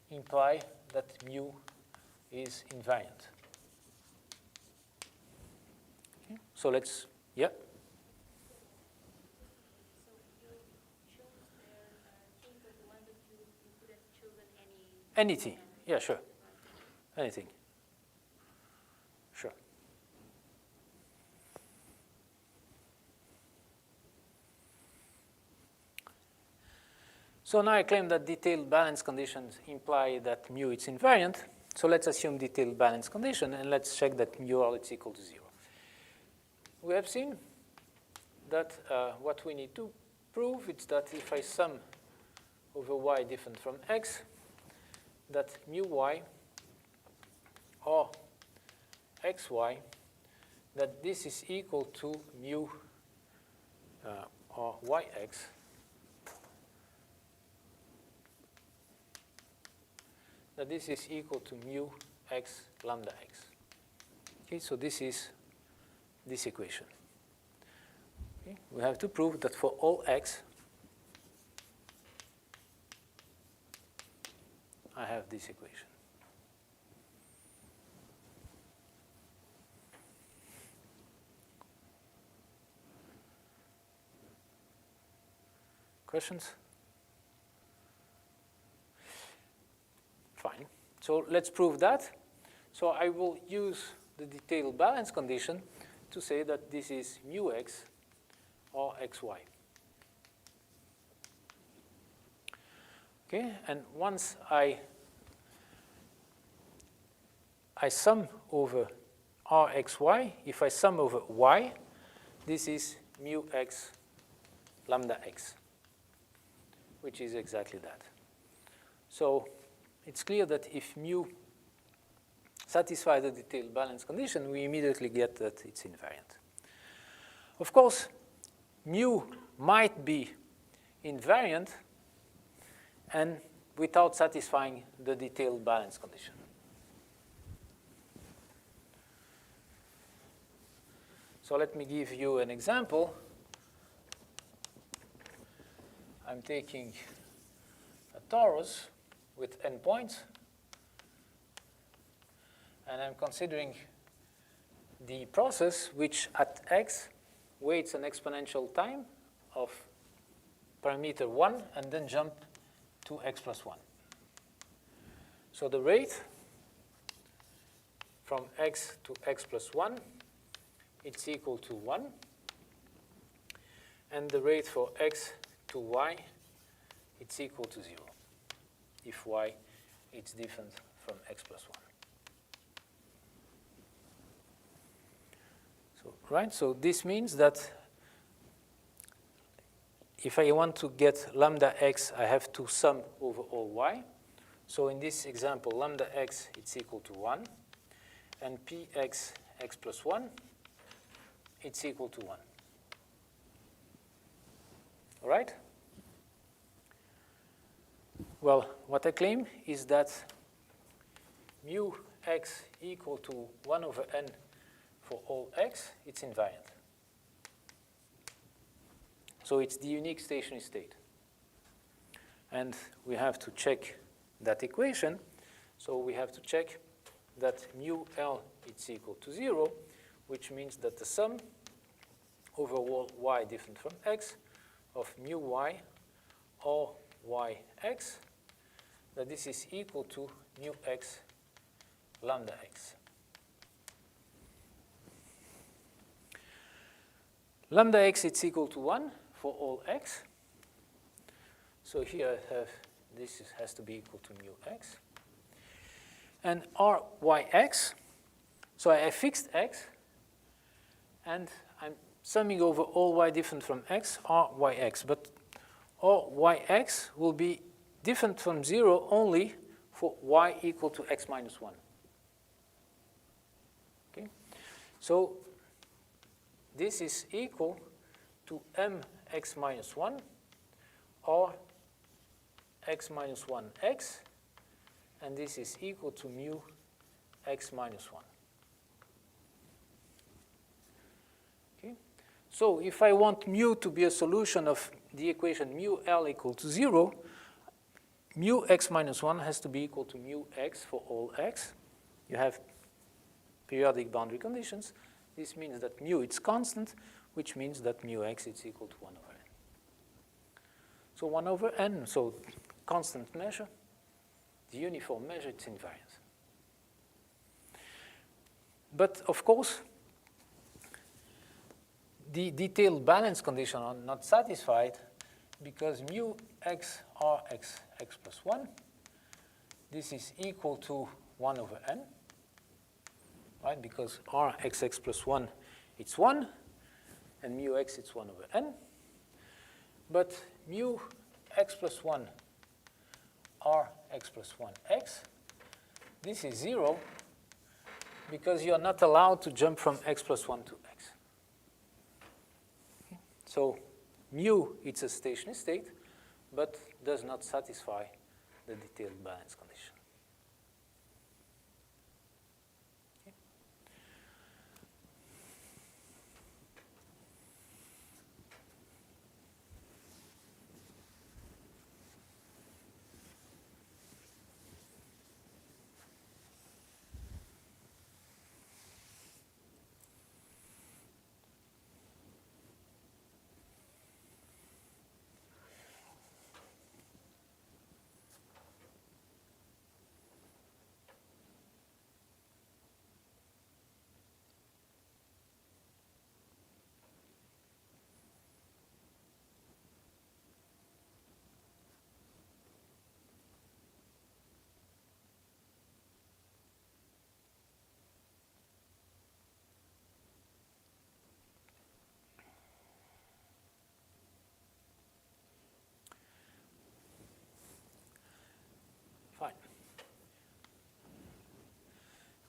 imply that mu is invariant. Okay. So let's, yeah? So you chose their T, but the one that you could have chosen any... Any T, yeah, sure. Anything. Sure. So now I claim that detailed balance conditions imply that mu is invariant. So let's assume detailed balance condition, and let's check that mu L is equal to 0. We have seen that what we need to prove is that if I sum over y different from x, that mu y or xy, that this is equal to mu or yx that this is equal to mu x lambda x. Okay, so this is this equation. Okay, we have to prove that for all x, I have this equation. Questions? Fine. So let's prove that. So I will use the detailed balance condition to say that this is mu x or xy. Okay, and once I sum over rxy, if I sum over y, this is mu x lambda x, which is exactly that. So it's clear that if mu satisfies the detailed balance condition, we immediately get that it's invariant. Of course, mu might be invariant and without satisfying the detailed balance condition. So let me give you an example. I'm taking a torus with n points, and I'm considering the process which at x waits an exponential time of parameter 1 and then jump to x plus 1. So the rate from x to x plus 1, it's equal to 1. And the rate for x to y, it's equal to 0, if y is different from x plus 1. So, right, so this means that if I want to get lambda x, I have to sum over all y. So in this example, lambda x, it's equal to 1. And px x plus 1, it's equal to 1. All right? Well, what I claim is that mu x equal to 1 over n for all x, it's invariant. So it's the unique stationary state. And we have to check that equation. So we have to check that mu L is equal to 0, which means that the sum over all y different from x of mu y or yx, that this is equal to mu x lambda x. Lambda x is equal to 1 for all x. So here I have this has to be equal to mu x. And ryx, so I fixed x, and I'm summing over all y different from x, ryx. But ryx will be different from 0 only for y equal to x minus 1. Okay? So this is equal to mx minus 1 or x minus 1x, and this is equal to mu x minus 1. Okay? So if I want mu to be a solution of the equation mu L equal to 0, mu x minus 1 has to be equal to mu x for all x. You have periodic boundary conditions. This means that mu is constant, which means that mu x is equal to 1 over n. So 1 over n, so constant measure, the uniform measure, it's invariant. But of course, the detailed balance condition are not satisfied because mu x rx x plus 1, this is equal to 1 over n, right? Because rx x plus 1, it's 1, and mu x, it's 1 over n. But mu x plus 1 rx plus 1x, this is 0 because you are not allowed to jump from x plus 1 to x. So mu, it's a stationary state, but does not satisfy the detailed balance condition.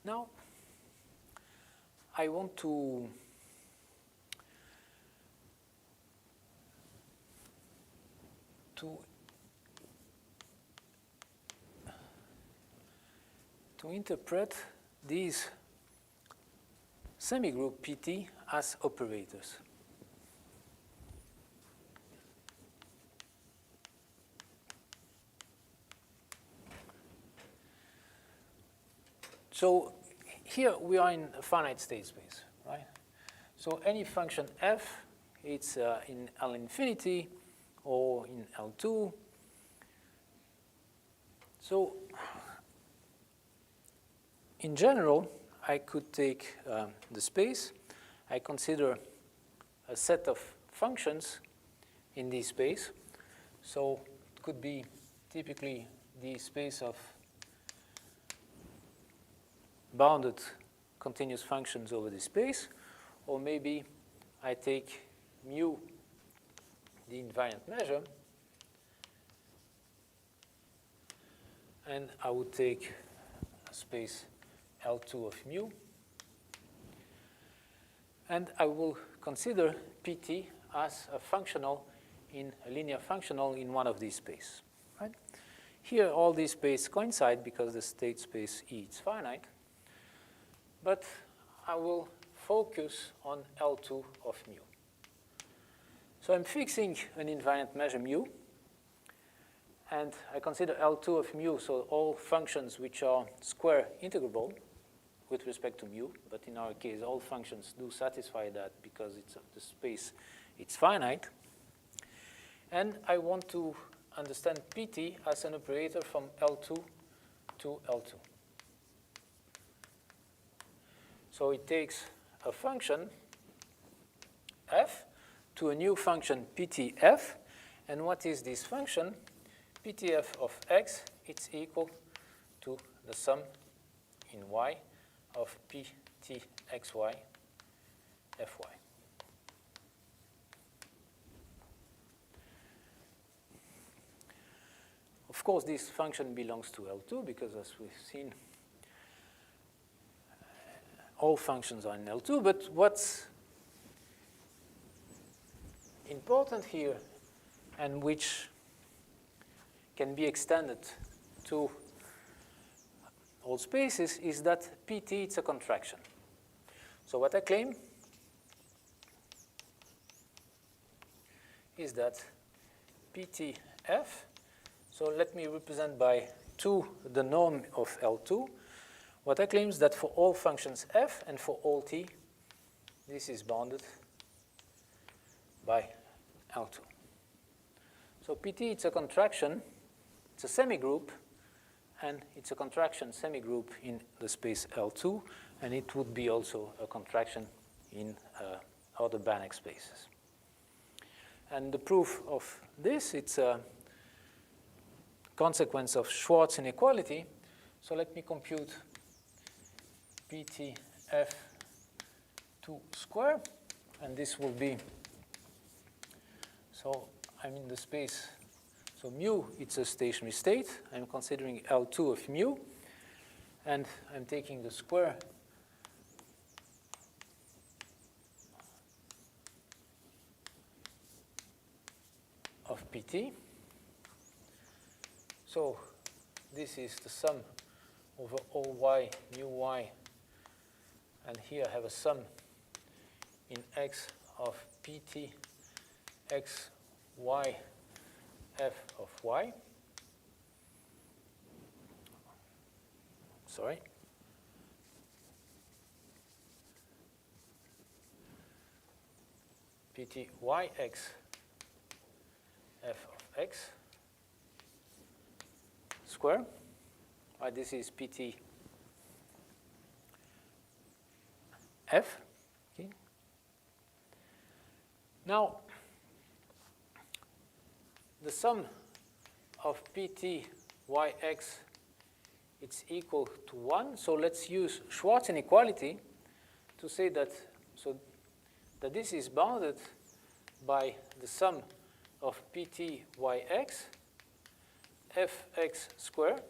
Now, I want to interpret these semigroup PT as operators. So here we are in a finite state space, right? So any function f, it's in L infinity or in L2. So in general, I could take the space. I consider a set of functions in this space. So it could be typically the space of bounded continuous functions over this space, or maybe I take mu, the invariant measure, and I would take a space L2 of mu, and I will consider Pt as a functional in a linear functional in one of these spaces. Right? Here, all these spaces coincide because the state space E is finite, but I will focus on L2 of mu. So I'm fixing an invariant measure mu, and I consider L2 of mu, so all functions which are square integrable with respect to mu, but in our case, all functions do satisfy that because it's the space, it's finite. And I want to understand Pt as an operator from L2 to L2. So it takes a function f to a new function Ptf, and what is this function? Ptf of x, it's equal to the sum in y of Ptxy fy. Of course, this function belongs to L2 because, as we've seen, all functions are in L2. But what's important here, and which can be extended to all spaces, is that Pt is a contraction. So what I claim is that Ptf, so let me represent by 2 the norm of L2. What I claim is that for all functions f and for all t, this is bounded by L2. So Pt, it's a contraction, it's a semigroup, and it's a contraction semigroup in the space L2, and it would be also a contraction in other Banach spaces. And the proof of this, it's a consequence of Schwarz inequality. So let me compute Ptf2 square, and this will be, so I'm in the space, so mu, it's a stationary state. I'm considering L2 of mu, and I'm taking the square of Pt. So this is the sum over all y, mu y, and here I have a sum in x of Pt x y f of y. Sorry. Pt y x f of x square. This is Pt f. Okay. Now, the sum of Pt yx, it's equal to 1. So let's use Schwarz inequality to say that, so that this is bounded by the sum of Pt yx fx square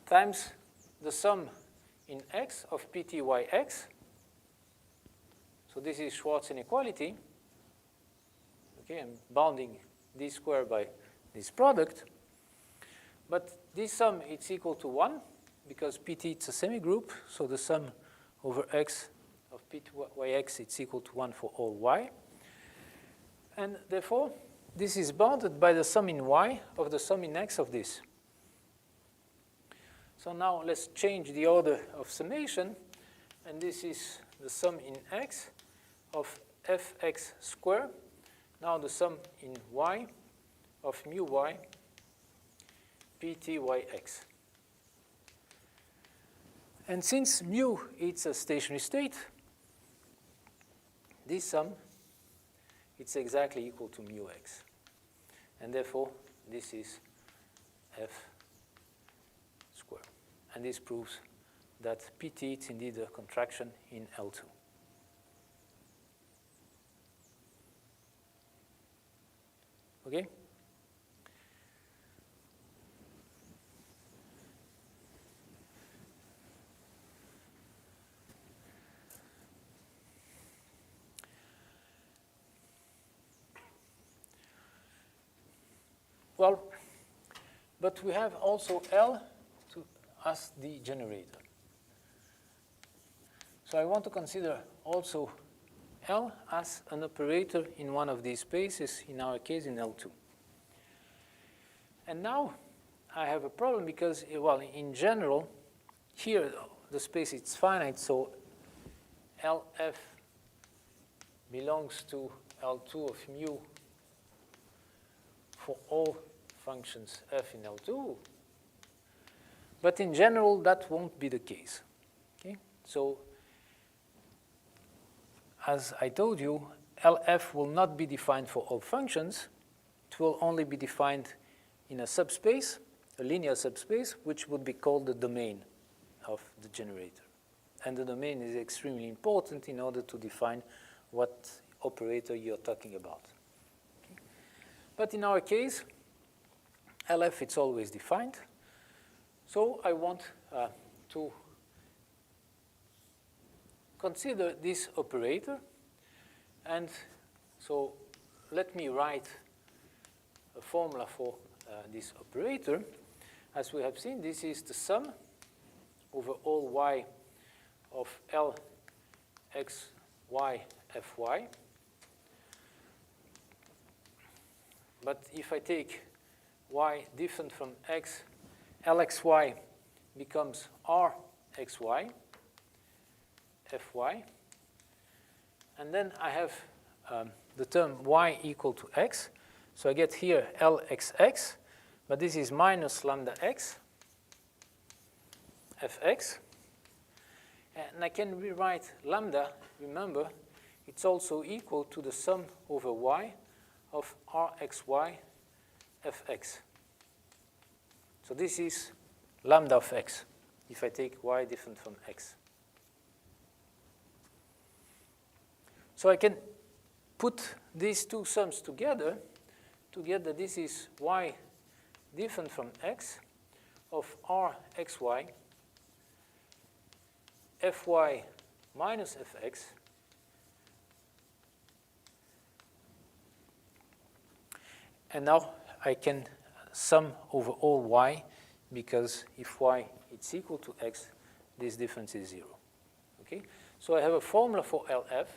times the sum in x of Pt yx. So this is Schwarz inequality. Okay, I'm bounding this square by this product. But this sum, it's equal to 1 because Pt, it's a semigroup. So the sum over x of Pt yx, it's equal to 1 for all y. And therefore, this is bounded by the sum in y of the sum in x of this. So now let's change the order of summation. And this is the sum in x of fx square. now the sum in y of mu y ptyx. And since mu is a stationary state, this sum it's exactly equal to mu x. And therefore, this is f squared. And this proves that pt is indeed a contraction in L2. Okay? Well, but we have also L as the generator. So I want to consider also L as an operator in one of these spaces, in our case in L2. And now I have a problem because, well, in general, here the space is finite, so LF belongs to L2 of mu for all functions f in L2. But in general, that won't be the case. Okay? So as I told you, LF will not be defined for all functions. It will only be defined in a subspace, a linear subspace, which would be called the domain of the generator. And the domain is extremely important in order to define what operator you're talking about. Okay? But in our case, LF, it's always defined. So I want to consider this operator. And so let me write a formula for this operator. As we have seen, this is the sum over all y of L x y f y. But if I take y different from x, Lxy becomes Rxy, Fy. And then I have the term y equal to x. So I get here Lxx, but this is minus lambda x, Fx. And I can rewrite lambda, remember, it's also equal to the sum over y of Rxy Fx. So this is lambda of x, if I take y different from x. So I can put these two sums together. Together, this is y different from x of Rxy Fy minus Fx and now I can sum over all y, because if y is equal to x, this difference is 0. Okay? So I have a formula for LF.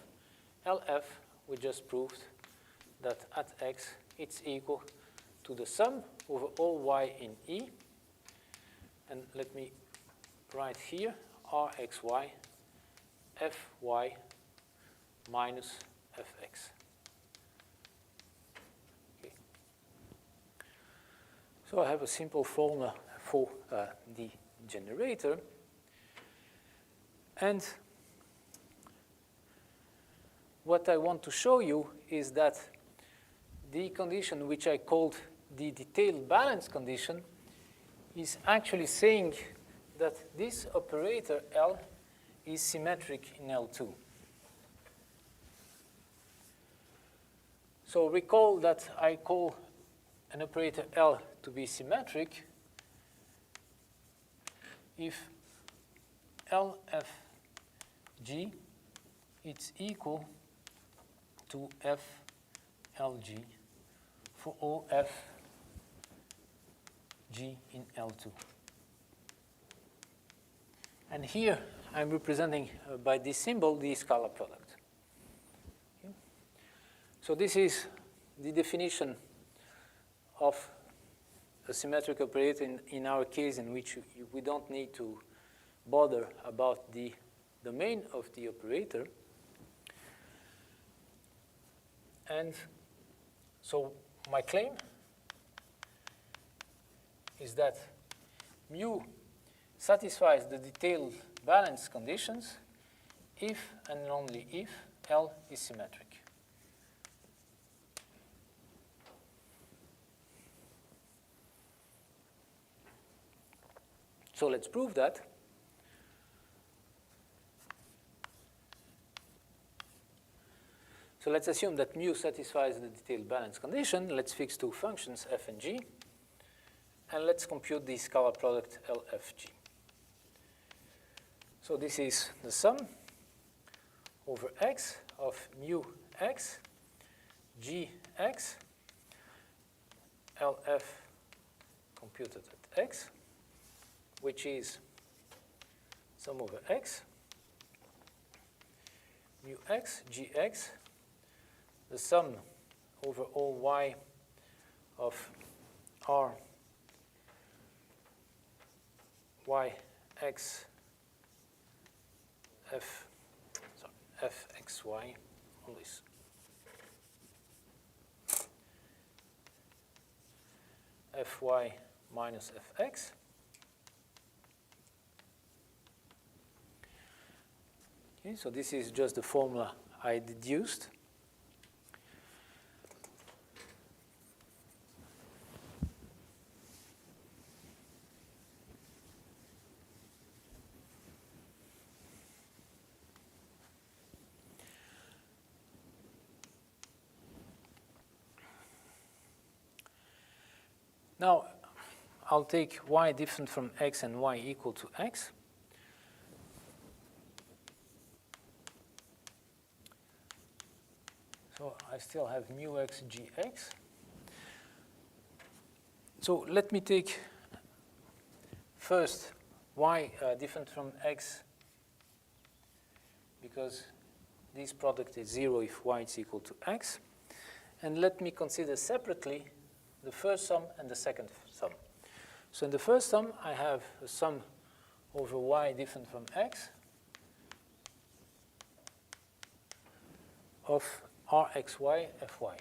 LF, we just proved that at x, it's equal to the sum over all y in E. And let me write here Rxy Fy minus Fx. Okay. So I have a simple formula for the generator. And what I want to show you is that the condition which I called the detailed balance condition is actually saying that this operator L is symmetric in L2. So recall that I call an operator L to be symmetric if LFG is equal to FLG for all FG in L2. And here I'm representing by this symbol the scalar product. Okay. So this is the definition of a symmetric operator in our case, in which we don't need to bother about the domain of the operator. And So my claim is that mu satisfies the detailed balance conditions if and only if L is symmetric. So let's prove that. So let's assume that mu satisfies the detailed balance condition. Let's fix two functions, f and g. And let's compute the scalar product LFG. So this is the sum over x of mu x, gx, LF computed at x, which is sum over x, mu x, gx, the sum over all y of r y x fxy on this. Fy minus fx. Okay, so this is just the formula I deduced. Now, I'll take y different from x and y equal to x. So I still have mu x gx. So let me take first y different from x, because this product is 0 if y is equal to x. And let me consider separately the first sum and the second sum. So in the first sum, I have a sum over y different from x of rxy fy.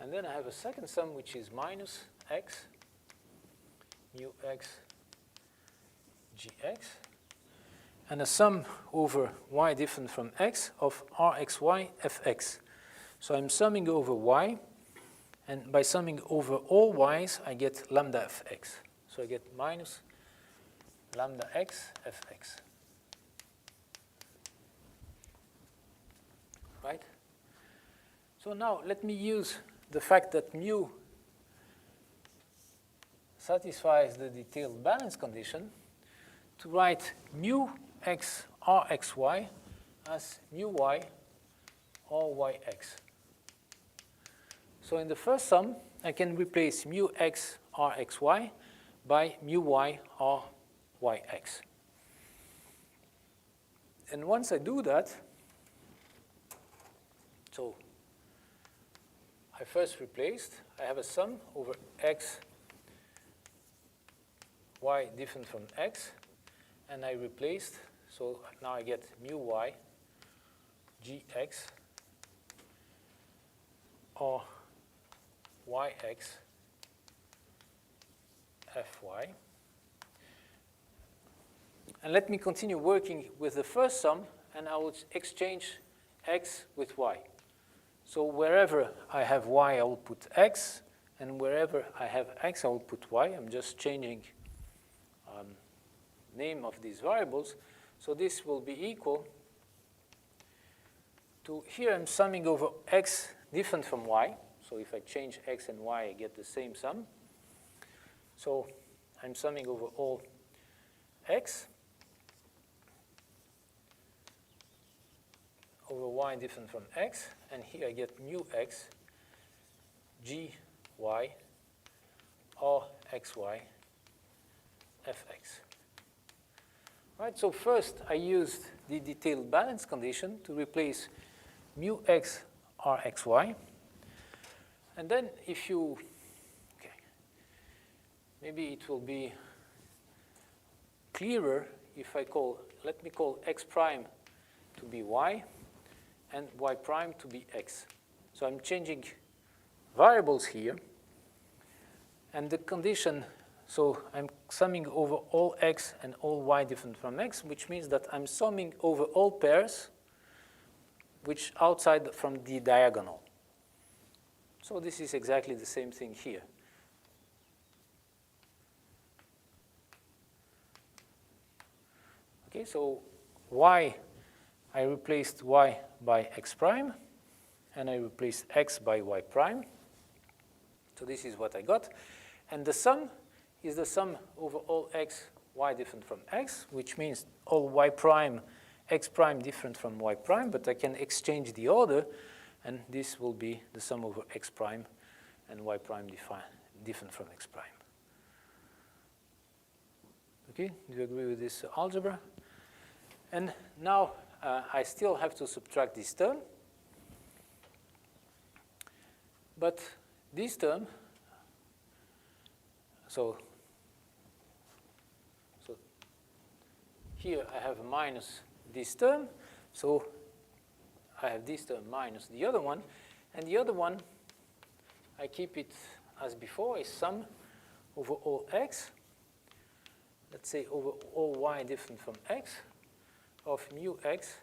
And then I have a second sum, which is minus x mu x gx, and a sum over y different from x of rxy fx. So I'm summing over y, and by summing over all y's, I get lambda fx. So I get minus lambda x fx. Right? So now let me use the fact that mu satisfies the detailed balance condition to write mu x rxy as mu y or yx. So in the first sum, I can replace mu x rxy by mu y or yx. And once I do that, so I first replaced, I have a sum over x, y different from x, and I replaced, so now I get mu y gx or yx fy. And let me continue working with the first sum, and I will exchange x with y. So wherever I have y, I will put x, and wherever I have x, I will put y. I'm just changing name of these variables. So this will be equal to, here I'm summing over x different from y. So if I change x and y, I get the same sum. So I'm summing over all x over y different from x, and here I get mu x g y or xy fx. Right, so first I used the detailed balance condition to replace mu x rxy. And then if you, okay, maybe it will be clearer if I call, let me call x prime to be y and y prime to be x. So I'm changing variables here. And the condition, so I'm summing over all x and all y different from x, which means that I'm summing over all pairs which outside from the diagonal. So this is exactly the same thing here. Okay, so y, I replaced y by x prime, and I replaced x by y prime. So this is what I got. And the sum is the sum over all x, y different from x, which means all y prime, x prime different from y prime, but I can exchange the order, and this will be the sum over x prime and y prime different from x prime. Okay, do you agree with this algebra? And now I still have to subtract this term, but this term, so here I have a minus this term, so I have this term minus the other one, and the other one, I keep it as before, is sum over all x, let's say over all y different from x, of mu x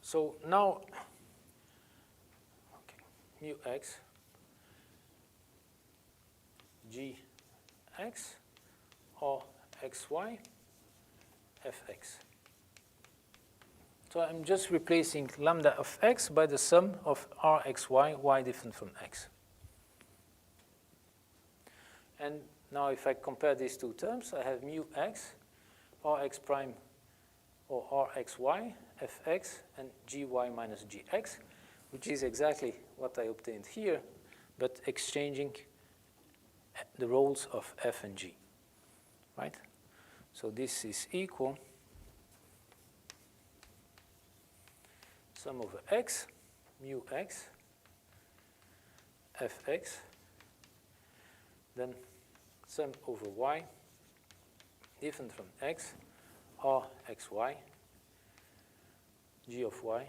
so now, okay, mu x g x or xy fx. So I'm just replacing lambda of x by the sum of rxy, y different from x. And now if I compare these two terms, I have mu x, rx prime, or rxy, fx, and gy minus gx, which is exactly what I obtained here, but exchanging the roles of f and g, right? So this is equal sum over x, mu x, fx, then sum over y different from x, or xy, g of y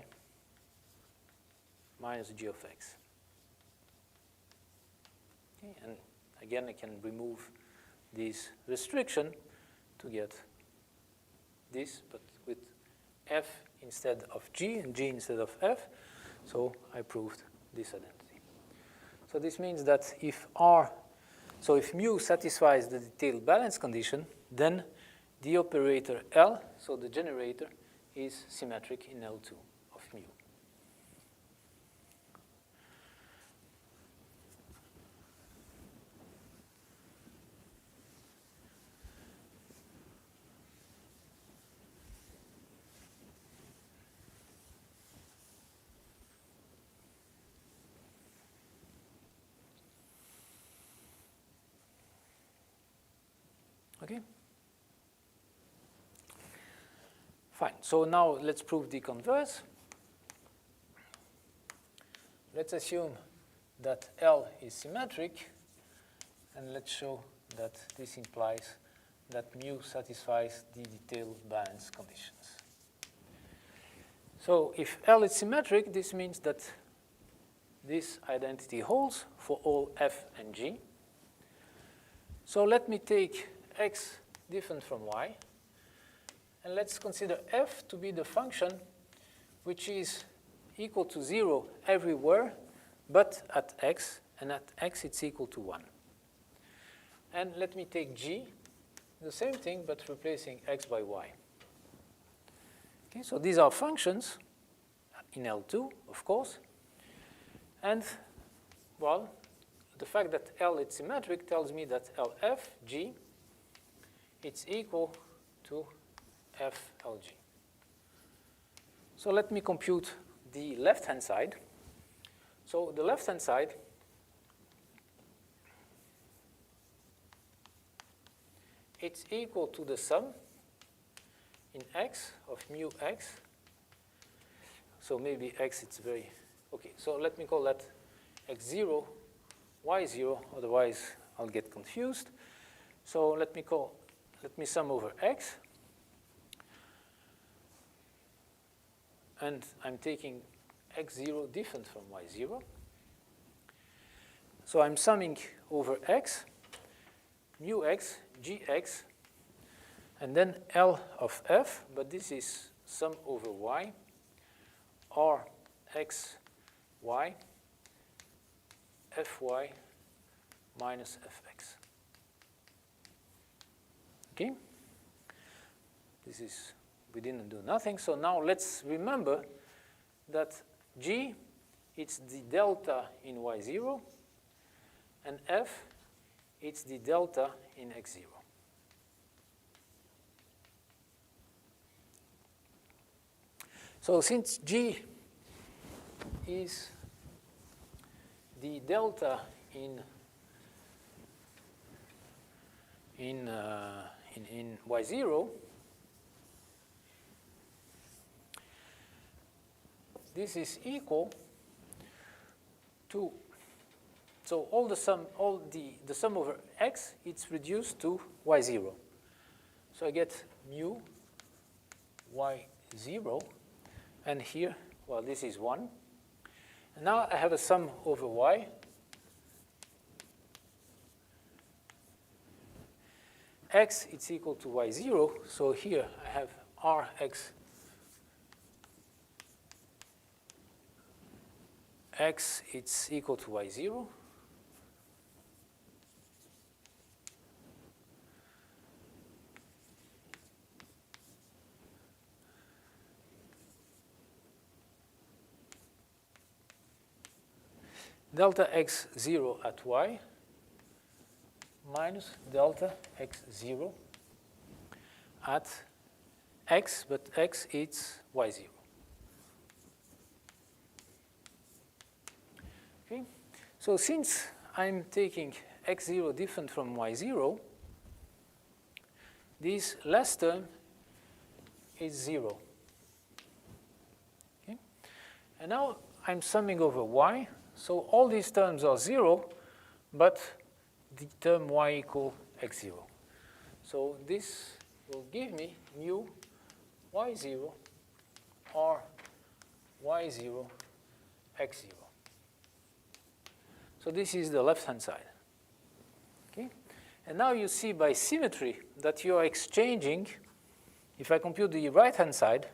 minus g of x. Okay, and again, I can remove this restriction to get this, but with f instead of g and g instead of f, so I proved this identity. So this means that if if mu satisfies the detailed balance condition, then the operator L, so the generator, is symmetric in L2 of mu. Okay? Fine. So now let's prove the converse. Let's assume that L is symmetric, and let's show that this implies that mu satisfies the detailed balance conditions. So if L is symmetric, this means that this identity holds for all f and g. So let me take x different from y, and let's consider f to be the function which is equal to 0 everywhere but at x, and at x it's equal to 1. And let me take g, the same thing but replacing x by y. Okay, so these are functions in L2, of course, and well, the fact that L is symmetric tells me that LF G it's equal to FLG. So let me compute the left-hand side. So the left-hand side it's equal to the sum in x of mu x. So maybe x it's very, okay, so let me call that x0, y0, otherwise I'll get confused. So let me sum over x. And I'm taking x0 different from y0. So I'm summing over x, mu x, gx, and then L of f, but this is sum over y, or x, y, fy minus fx. Okay? This is, we didn't do nothing. So now let's remember that g, it's the delta in y0, and f, it's the delta in x0. So since g is the delta in y0, this is equal to, so all the sum over x, it's reduced to y0. So I get mu y0, and here, well, this is 1. And now I have a sum over y. X, it's equal to y0, so here I have rx x, it's equal to y0. Delta x0 at y minus delta x0 at x, but x it's y0. Okay? So since I'm taking x0 different from y0, this last term is 0. Okay? And now I'm summing over y. So all these terms are 0, but the term y equal x0. So this will give me mu y0 or y0 x0. So this is the left-hand side. Okay? And now you see by symmetry that you are exchanging, if I compute the right-hand side,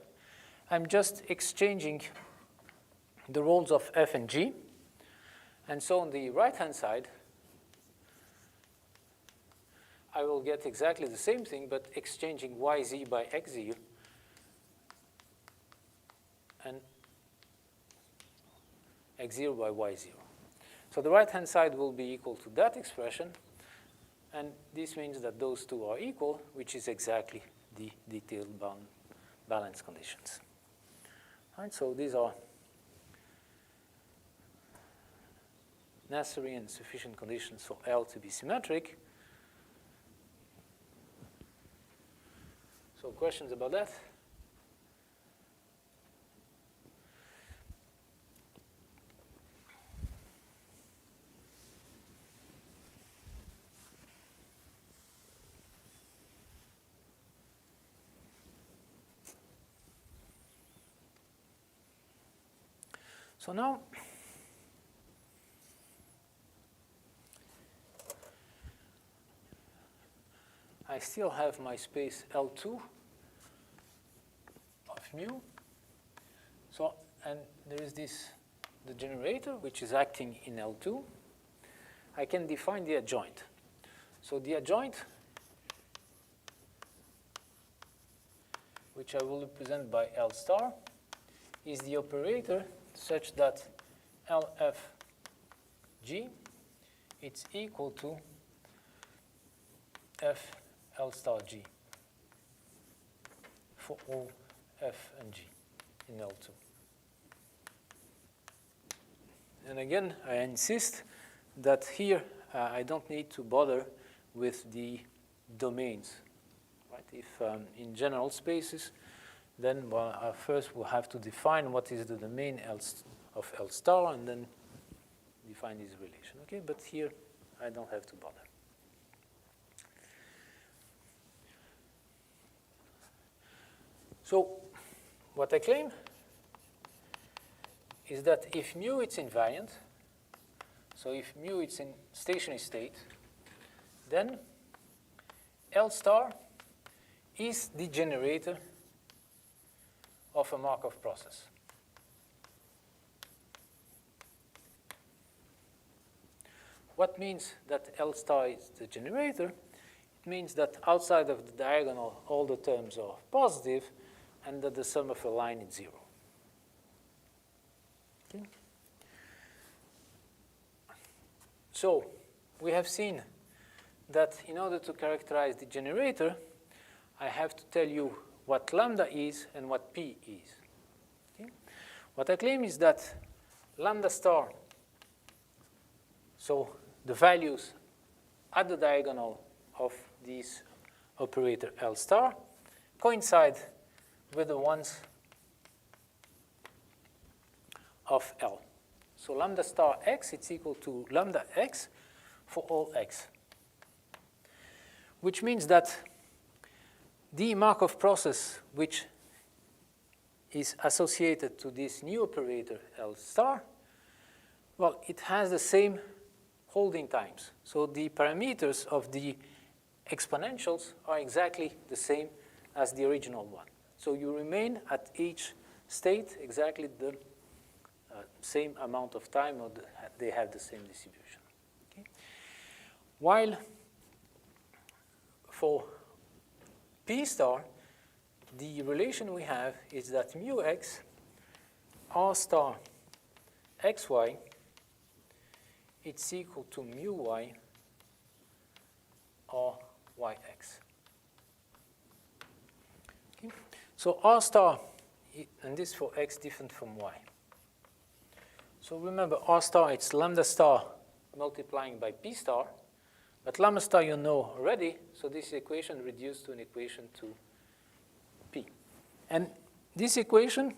I'm just exchanging the roles of f and g. And so on the right-hand side, I will get exactly the same thing, but exchanging yz by xz and x0 by y0. So the right-hand side will be equal to that expression, and this means that those two are equal, which is exactly the detailed balance conditions. All right, so these are necessary and sufficient conditions for L to be symmetric. So questions about that? So now, I still have my space L2 of mu. So, and there is the generator, which is acting in L2. I can define the adjoint. So the adjoint, which I will represent by L star, is the operator such that LFG, it's equal to F L star G for all F and G in L2. And again, I insist that here I don't need to bother with the domains. Right? If in general spaces, then first we'll have to define what is the domain of L star and then define this relation. Okay, but here I don't have to bother. So what I claim is that if mu it's invariant, so if mu it's in stationary state, then L star is the generator of a Markov process. What means that L star is the generator? It means that outside of the diagonal, all the terms are positive, and that the sum of a line is 0. Okay. So we have seen that in order to characterize the generator, I have to tell you what lambda is and what p is. Okay. What I claim is that lambda star, so the values at the diagonal of this operator L star, coincide with the ones of L. So lambda star x, it's equal to lambda x for all x. Which means that the Markov process which is associated to this new operator L star, well, it has the same holding times. So the parameters of the exponentials are exactly the same as the original one. So you remain at each state exactly the same amount of time, or they have the same distribution. Okay? While for P star, the relation we have is that mu x R star xy, it's equal to mu y or yx. Okay. So R star, and this for x different from y. So remember, R star, it's lambda star multiplying by P star, but lambda star you know already, so this equation reduced to an equation to P. And this equation,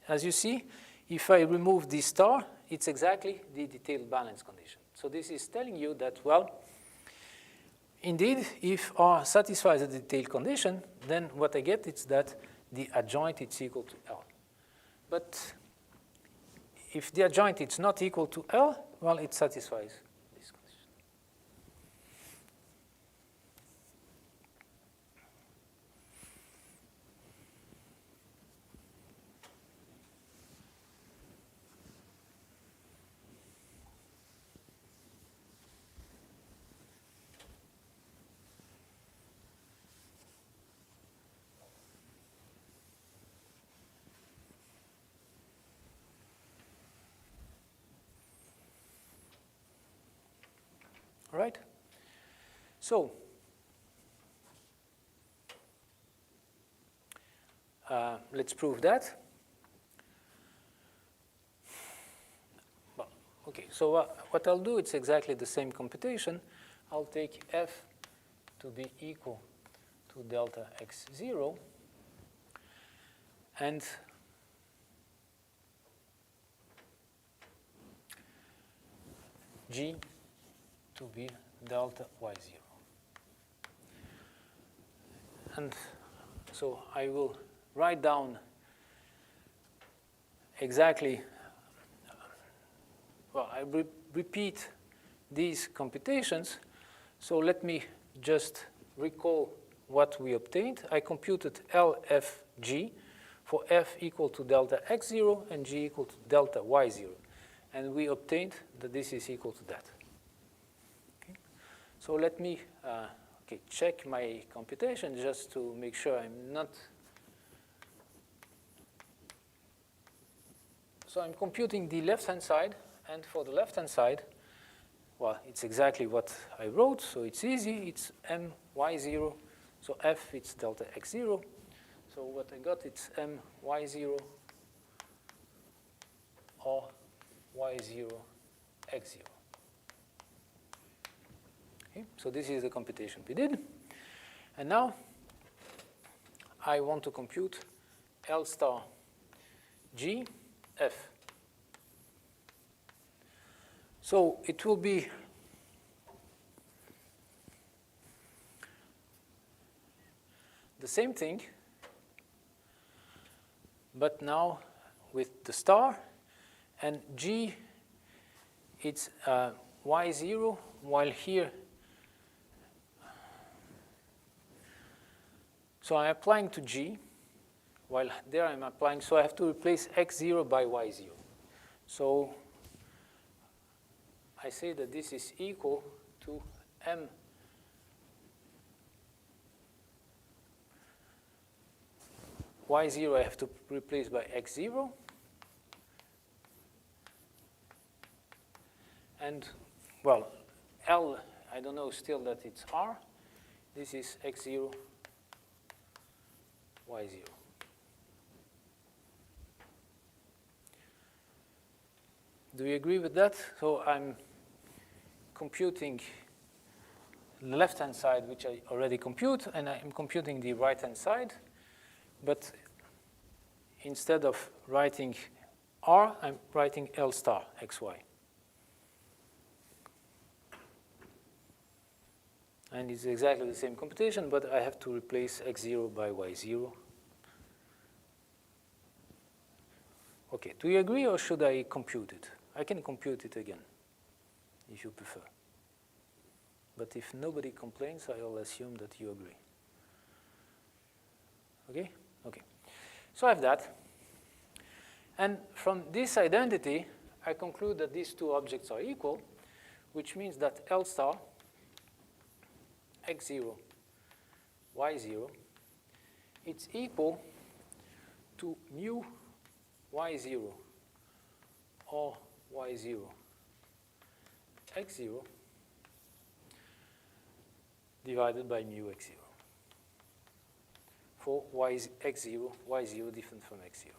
as you see, if I remove this star, it's exactly the detailed balance condition. So this is telling you that, well, indeed, if R satisfies the detailed condition, then what I get is that the adjoint is equal to L. But if the adjoint is not equal to L, well, it satisfies this condition. All right? So, let's prove that. Well, okay, so what I'll do, it's exactly the same computation. I'll take f to be equal to delta x0, and g to be delta y0. And so I will write down exactly, well, I repeat these computations. So let me just recall what we obtained. I computed LFG for f equal to delta x0 and g equal to delta y0. And we obtained that this is equal to that. So let me check my computation just to make sure I'm not. So I'm computing the left-hand side, and for the left-hand side, well, it's exactly what I wrote, so it's easy. It's my0, so f, it's delta x0. So what I got, it's my0 or y0 x0. So this is the computation we did. And now I want to compute L star G F. So it will be the same thing, but now with the star, and g, it's y0, while here, so I'm applying to g, while there I'm applying, so I have to replace x0 by y0. So I say that this is equal to m y0 I have to replace by x0, and, well, L, I don't know still that it's R. This is x0, y0. Do you agree with that? So I'm computing the left-hand side, which I already compute, and I'm computing the right-hand side. But instead of writing R, I'm writing L star xy. And it's exactly the same computation, but I have to replace x0 by y0. Okay, do you agree, or should I compute it? I can compute it again, if you prefer. But if nobody complains, I'll assume that you agree. Okay? Okay. So I have that. And from this identity, I conclude that these two objects are equal, which means that L star x0, y0, it's equal to mu y0 or y0 x0 divided by mu x0 for x0, y0 different from x0.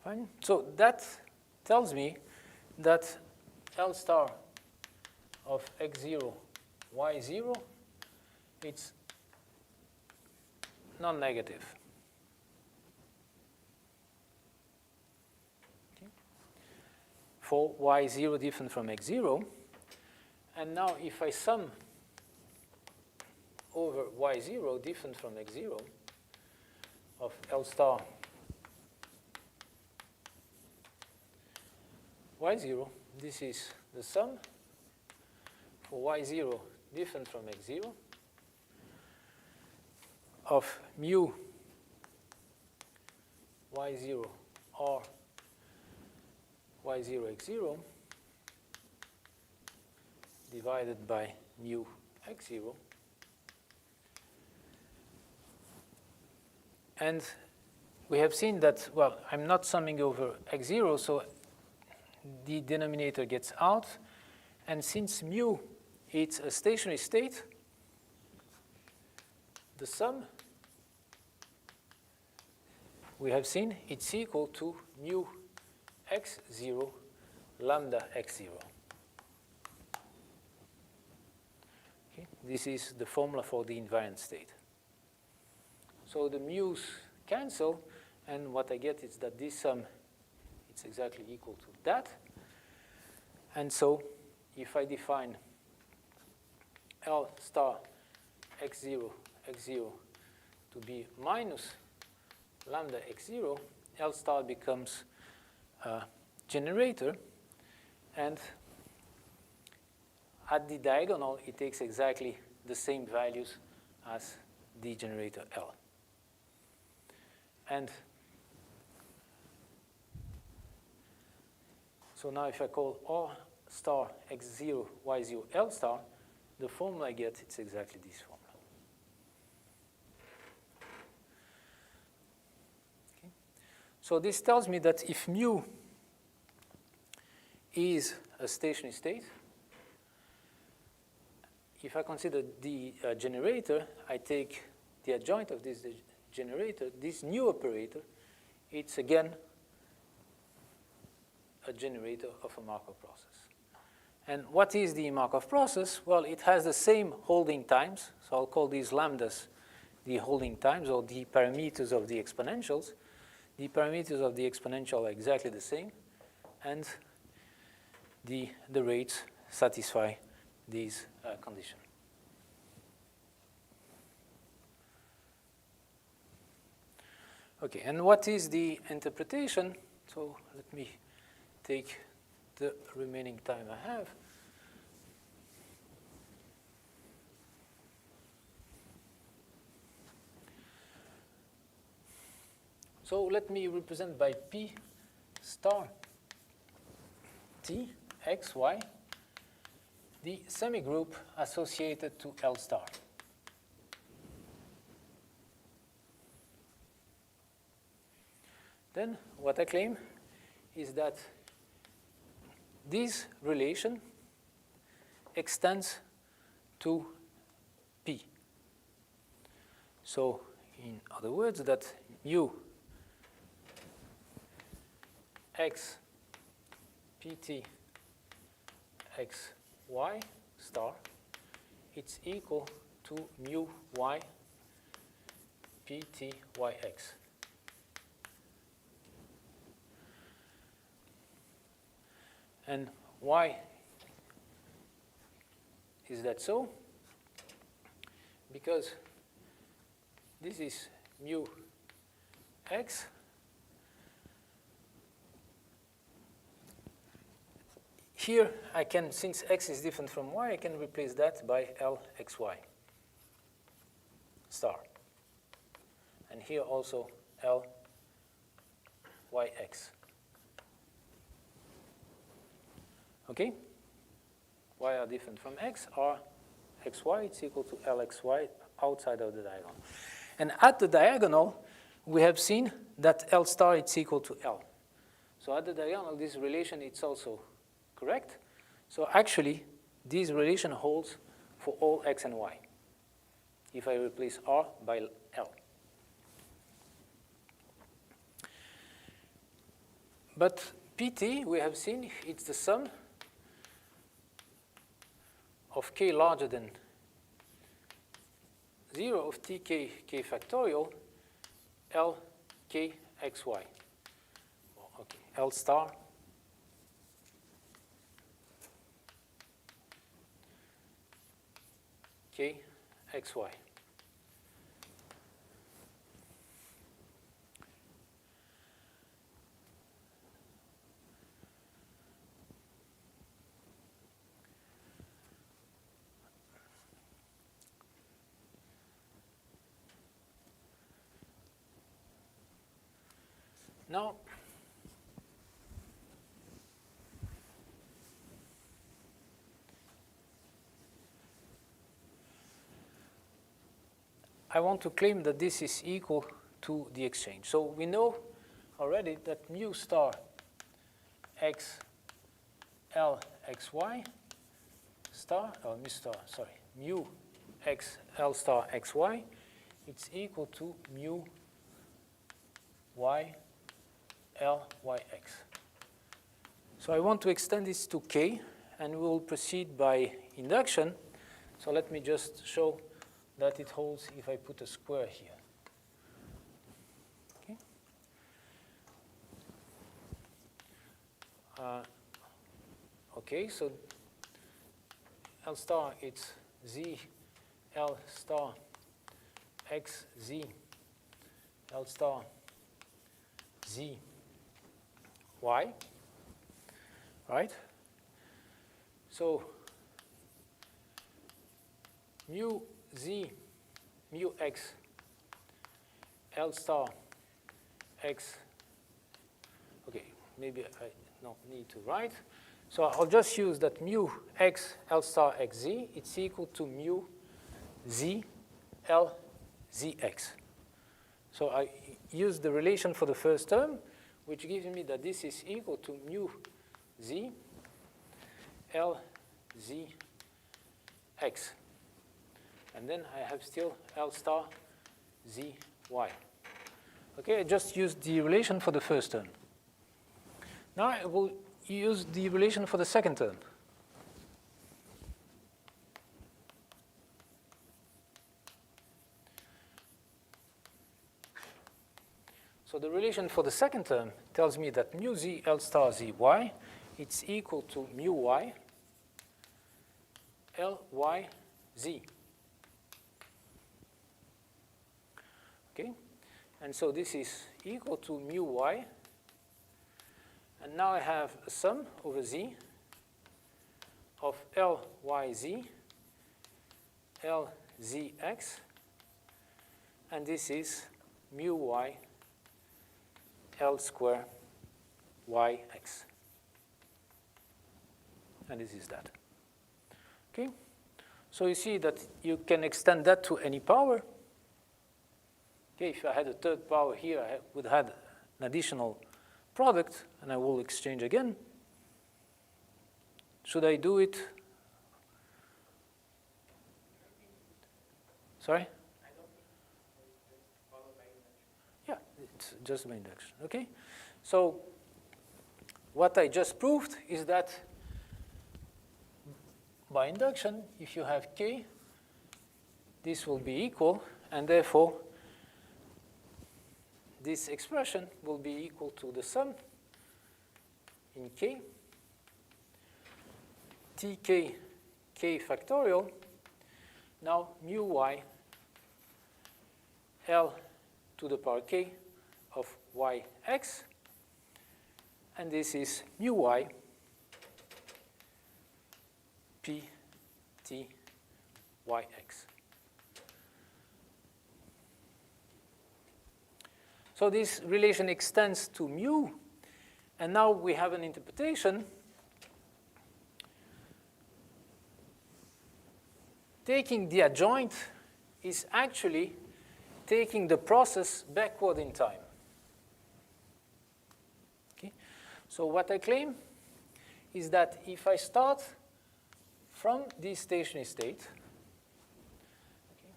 Fine. So that tells me that L star of x0, y0, it's non-negative. Okay. For y0 different from x0. And now if I sum over y0 different from x0 of L star y0, this is the sum for y0 different from x0 of mu y0 or y0 x0 divided by mu x0. And we have seen that, well, I'm not summing over x0, so the denominator gets out. And since mu, it's a stationary state, the sum, we have seen, it's equal to mu x0 lambda x0. Okay. This is the formula for the invariant state. So the mu's cancel, and what I get is that this sum, it's exactly equal to that. And so if I define L star x0, x0 to be minus lambda x0, L star becomes a generator, and at the diagonal, it takes exactly the same values as the generator L. And so now if I call R star x0, y0, L star, the formula I get, it's exactly this formula. Okay. So this tells me that if mu is a stationary state, if I consider the generator, I take the adjoint of this generator, this new operator, it's again a generator of a Markov process. And what is the Markov process? Well, it has the same holding times, so I'll call these lambdas the holding times or the parameters of the exponentials. The the parameters of the exponential are exactly the same, and the rates satisfy these conditions. Okay, and what is the interpretation? So let me take the remaining time I have. So let me represent by P star T, X, Y, the semigroup associated to L star. Then what I claim is that this relation extends to P. So in other words, that mu x pt x y star, it's equal to mu y pt y x. And why is that so? Because this is mu x. Here I can, since x is different from y, I can replace that by Lxy star. And here also Lyx. Okay? Y are different from x, are xy, it's equal to Lxy outside of the diagonal. And at the diagonal, we have seen that L star is equal to L. So at the diagonal, this relation is also correct. So actually, this relation holds for all x and y if I replace R by L. But PT, we have seen, it's the sum of k larger than 0 of tk k factorial L k xy. Okay, L star k xy. Now, I want to claim that this is equal to the exchange. So we know already that mu star x L xy star, or mu star, sorry, mu x L star xy, it's equal to mu y L yx. So I want to extend this to k, and we will proceed by induction. So let me just show that it holds if I put a square here. Okay, okay, so L star, it's z L star x z L star z y, right? So mu z mu x L star x, okay, maybe I don't need to write. So I'll just use that mu x L star x z, it's equal to mu z L zx. So I use the relation for the first term, which gives me that this is equal to mu z L z x. And then I have still L star z y. Okay, I just used the relation for the first term. Now I will use the relation for the second term. So the relation for the second term tells me that mu z L star z y, it's equal to mu y L y z. Okay? And so this is equal to mu y. And now I have a sum over z of L y z, L z x, and this is mu y L square y x. And this is that. Okay? So you see that you can extend that to any power. Okay, if I had a third power here, I would have an additional product, and I will exchange again. Should I do it? Sorry? Yeah, it's just by induction. Okay? So what I just proved is that by induction, if you have k, this will be equal, and therefore this expression will be equal to the sum in k, tk k factorial, now mu y L to the power k of yx, and this is mu y p t yx. So this relation extends to mu, and now we have an interpretation taking the adjoint is actually taking the process backward in time. Okay? So what I claim is that if I start from this stationary state, okay,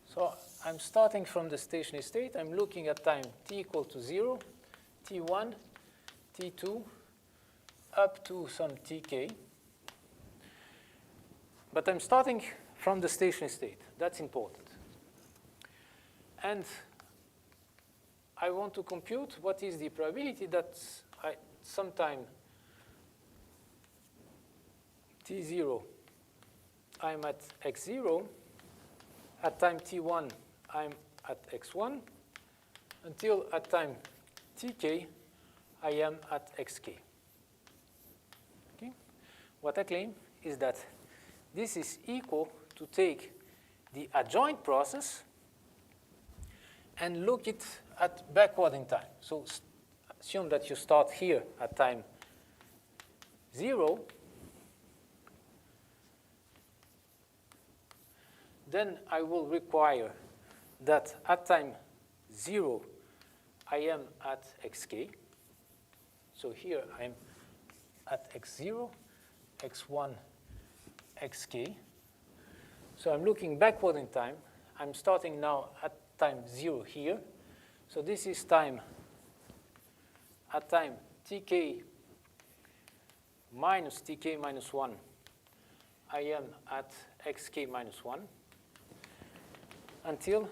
so I'm starting from the stationary state, I'm looking at time t equal to 0, t1, t2, up to some tk. But I'm starting from the stationary state. That's important. And I want to compute what is the probability that sometime t0, I'm at x0, at time t1, I'm at x1, until at time tk, I am at xk. Okay? What I claim is that this is equal to take the adjoint process and look it at backward in time. So assume that you start here at time 0. Then I will require that at time 0, I am at xk. So here I'm at x0, x1, xk. So I'm looking backward in time. I'm starting now at time 0 here. So this is time at time tk minus 1. I am at xk minus 1 until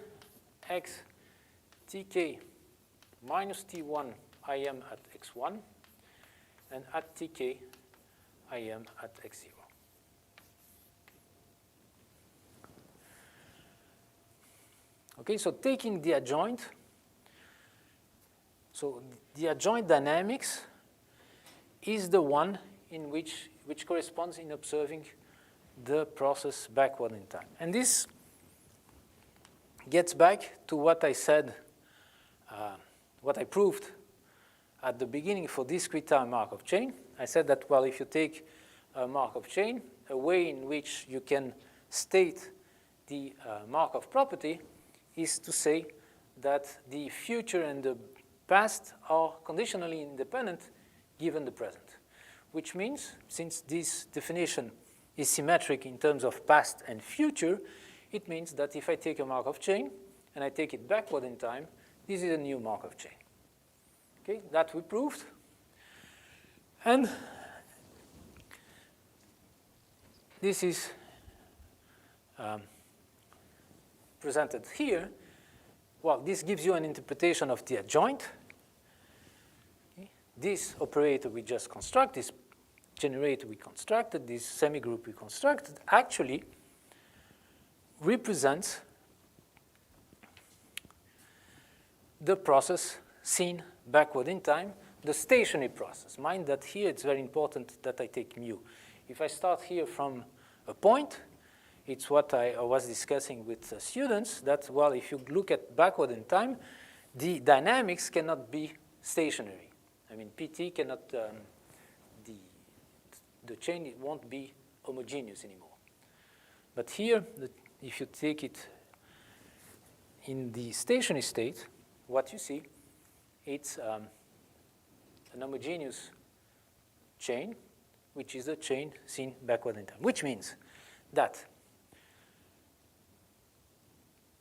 x tk minus t1, I am at x1, and at tk, I am at x0. Okay, so taking the adjoint, so the adjoint dynamics is the one in which corresponds in observing the process backward in time. And this gets back to what I said, what I proved at the beginning for discrete time Markov chain. I said that, well, if you take a Markov chain, a way in which you can state the Markov property is to say that the future and the past are conditionally independent given the present, which means, since this definition is symmetric in terms of past and future, it means that if I take a Markov chain and I take it backward in time, this is a new Markov chain. Okay, that we proved. And this is presented here. well, this gives you an interpretation of the adjoint. Okay. This operator we just construct, this generator we constructed, this semigroup we constructed, actually represents the process seen backward in time, the stationary process. Mind that here it's very important that I take mu. If I start here from a point, it's what I was discussing with students, that, well, if you look at backward in time, the dynamics cannot be stationary. I mean, PT cannot, the chain, it won't be homogeneous anymore. But here, if you take it in the stationary state, what you see, it's an homogeneous chain, which is a chain seen backward in time, which means that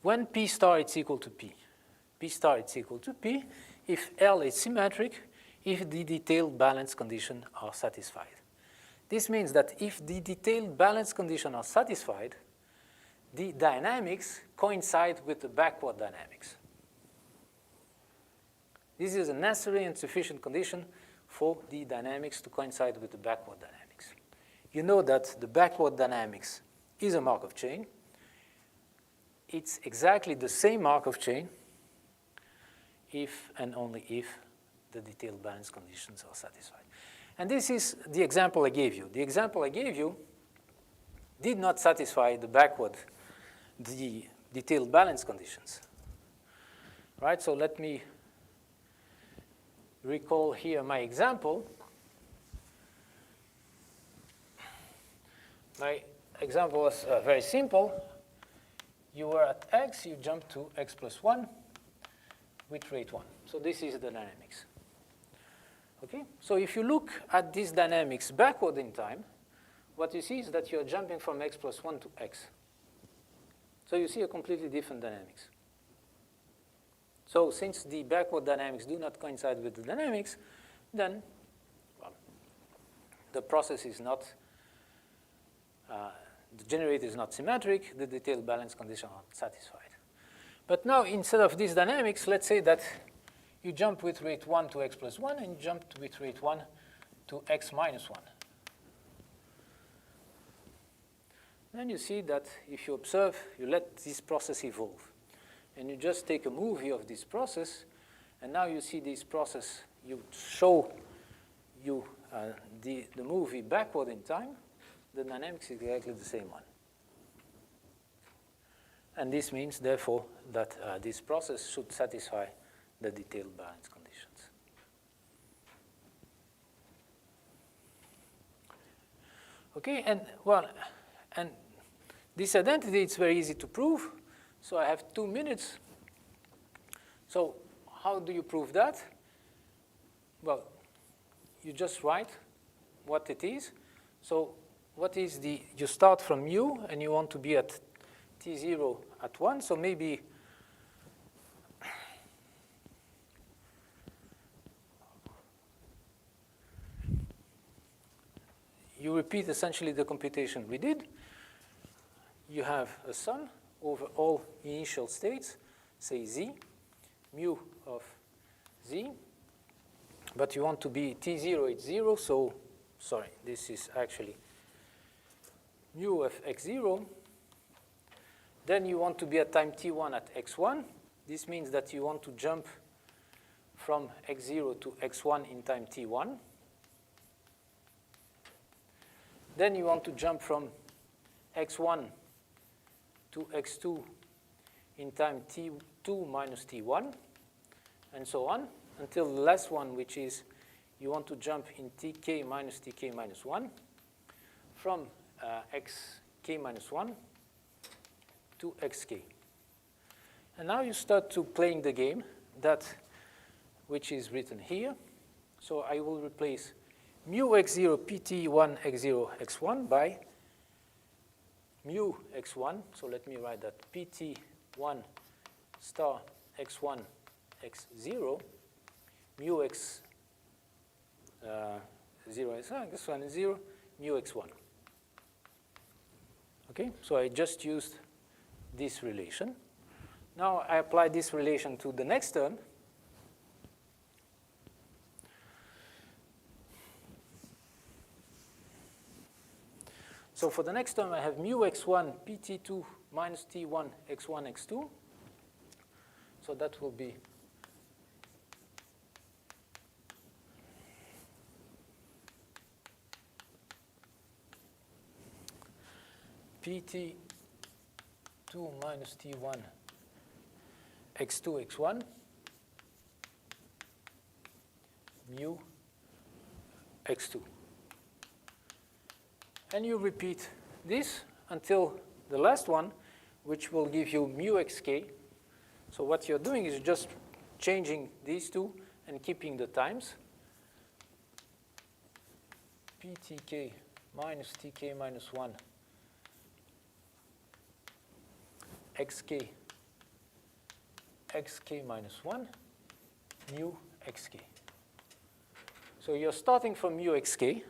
when P star is equal to P, P star is equal to P, if L is symmetric, if the detailed balance conditions are satisfied. This means that if the detailed balance conditions are satisfied, the dynamics coincide with the backward dynamics. This is a necessary and sufficient condition for the dynamics to coincide with the backward dynamics. You know that the backward dynamics is a Markov chain. It's exactly the same Markov chain if and only if the detailed balance conditions are satisfied. And this is the example I gave you. The example I gave you did not satisfy the detailed balance conditions. Right, so let me recall here my example. My example was very simple. You were at x, you jump to x plus 1 with rate 1. So this is the dynamics. Okay? So if you look at these dynamics backward in time, what you see is that you're jumping from x plus 1 to x. So you see a completely different dynamics. So since the backward dynamics do not coincide with the dynamics, then well, the process is not, the generator is not symmetric, the detailed balance conditions are satisfied. But now instead of these dynamics, let's say that you jump with rate 1 to x plus 1 and you jump with rate 1 to x minus 1. Then you see that if you observe, you let this process evolve. And you just take a movie of this process, and now you see this process, you show you the movie backward in time, the dynamics is exactly the same one. And this means, therefore, that this process should satisfy the detailed balance conditions. Okay, and well, and this identity, it's very easy to prove. So I have 2 minutes. So how do you prove that? Well, you just write what it is. So what is the, you start from mu, and you want to be at t0 at 1. So maybe you repeat essentially the computation we did. You have a sum over all initial states, say z, mu of z, but you want to be t0 is 0, so, sorry, this is actually mu of x0. Then you want to be at time t1 at x1. This means that you want to jump from x0 to x1 in time t1. Then you want to jump from x1 to x2 in time t2 minus t1, and so on, until the last one, which is you want to jump in tk minus 1 from xk minus 1 to xk. And now you start to playing the game, that which is written here. So I will replace mu x0 pt1 x0 x1 by mu x1, so let me write that pt1 star x1 x0, mu x 0 x1 is 0, mu x1. Okay, so I just used this relation. Now I apply this relation to the next term. So for the next term, I have mu x1 pt2 minus t1 x1 x2. So that will be pt2 minus t1 x2 x1 mu x2. And you repeat this until the last one, which will give you mu xk. So what you're doing is just changing these two and keeping the times. ptk minus tk minus 1 xk minus 1 mu xk. So you're starting from mu xk.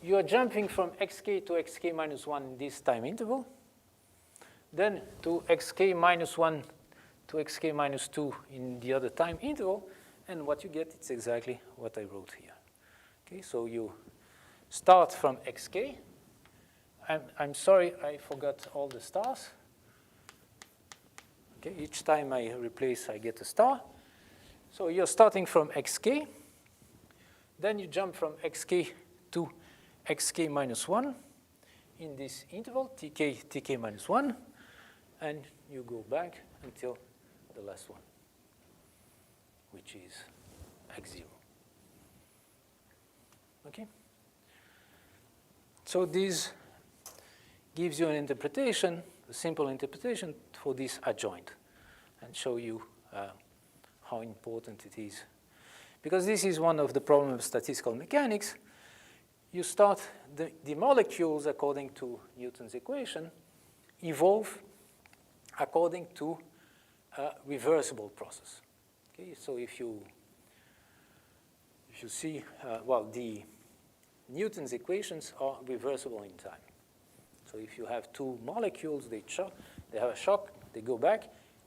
You are jumping from xk to xk minus 1 in this time interval, then to xk minus 1 to xk minus 2 in the other time interval, and what you get is exactly what I wrote here. Okay, so you start from xk. I'm sorry, I forgot all the stars. Okay, each time I replace, I get a star. So you're starting from xk, then you jump from xk to xk minus 1 in this interval, tk minus 1, and you go back until the last one, which is x0. Okay? So this gives you an interpretation, a simple interpretation for this adjoint, and show you how important it is. Because this is one of the problems of statistical mechanics. You start, the molecules, according to Newton's equation, evolve according to a reversible process. Okay, so if you see, well, the Newton's equations are reversible in time. So if you have two molecules, they have a shock, they go back.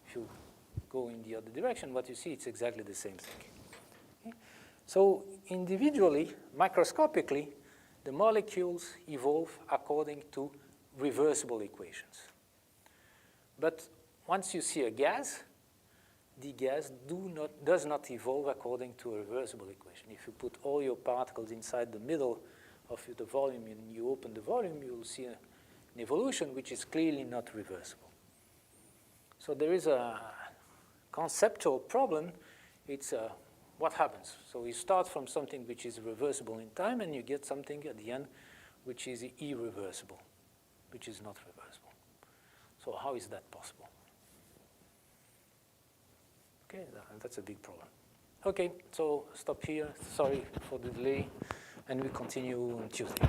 If you go in the other direction, what you see, it's exactly the same thing. Okay? So individually, microscopically, the molecules evolve according to reversible equations. But once you see a gas, the gas does not evolve according to a reversible equation. If you put all your particles inside the middle of the volume and you open the volume, you will see an evolution which is clearly not reversible. So there is a conceptual problem. It's what happens. So you start from something which is reversible in time, and you get something at the end which is irreversible, which is not reversible. So how is that possible? Okay, that's a big problem. Okay, so stop here. Sorry for the delay, and we continue on Tuesday.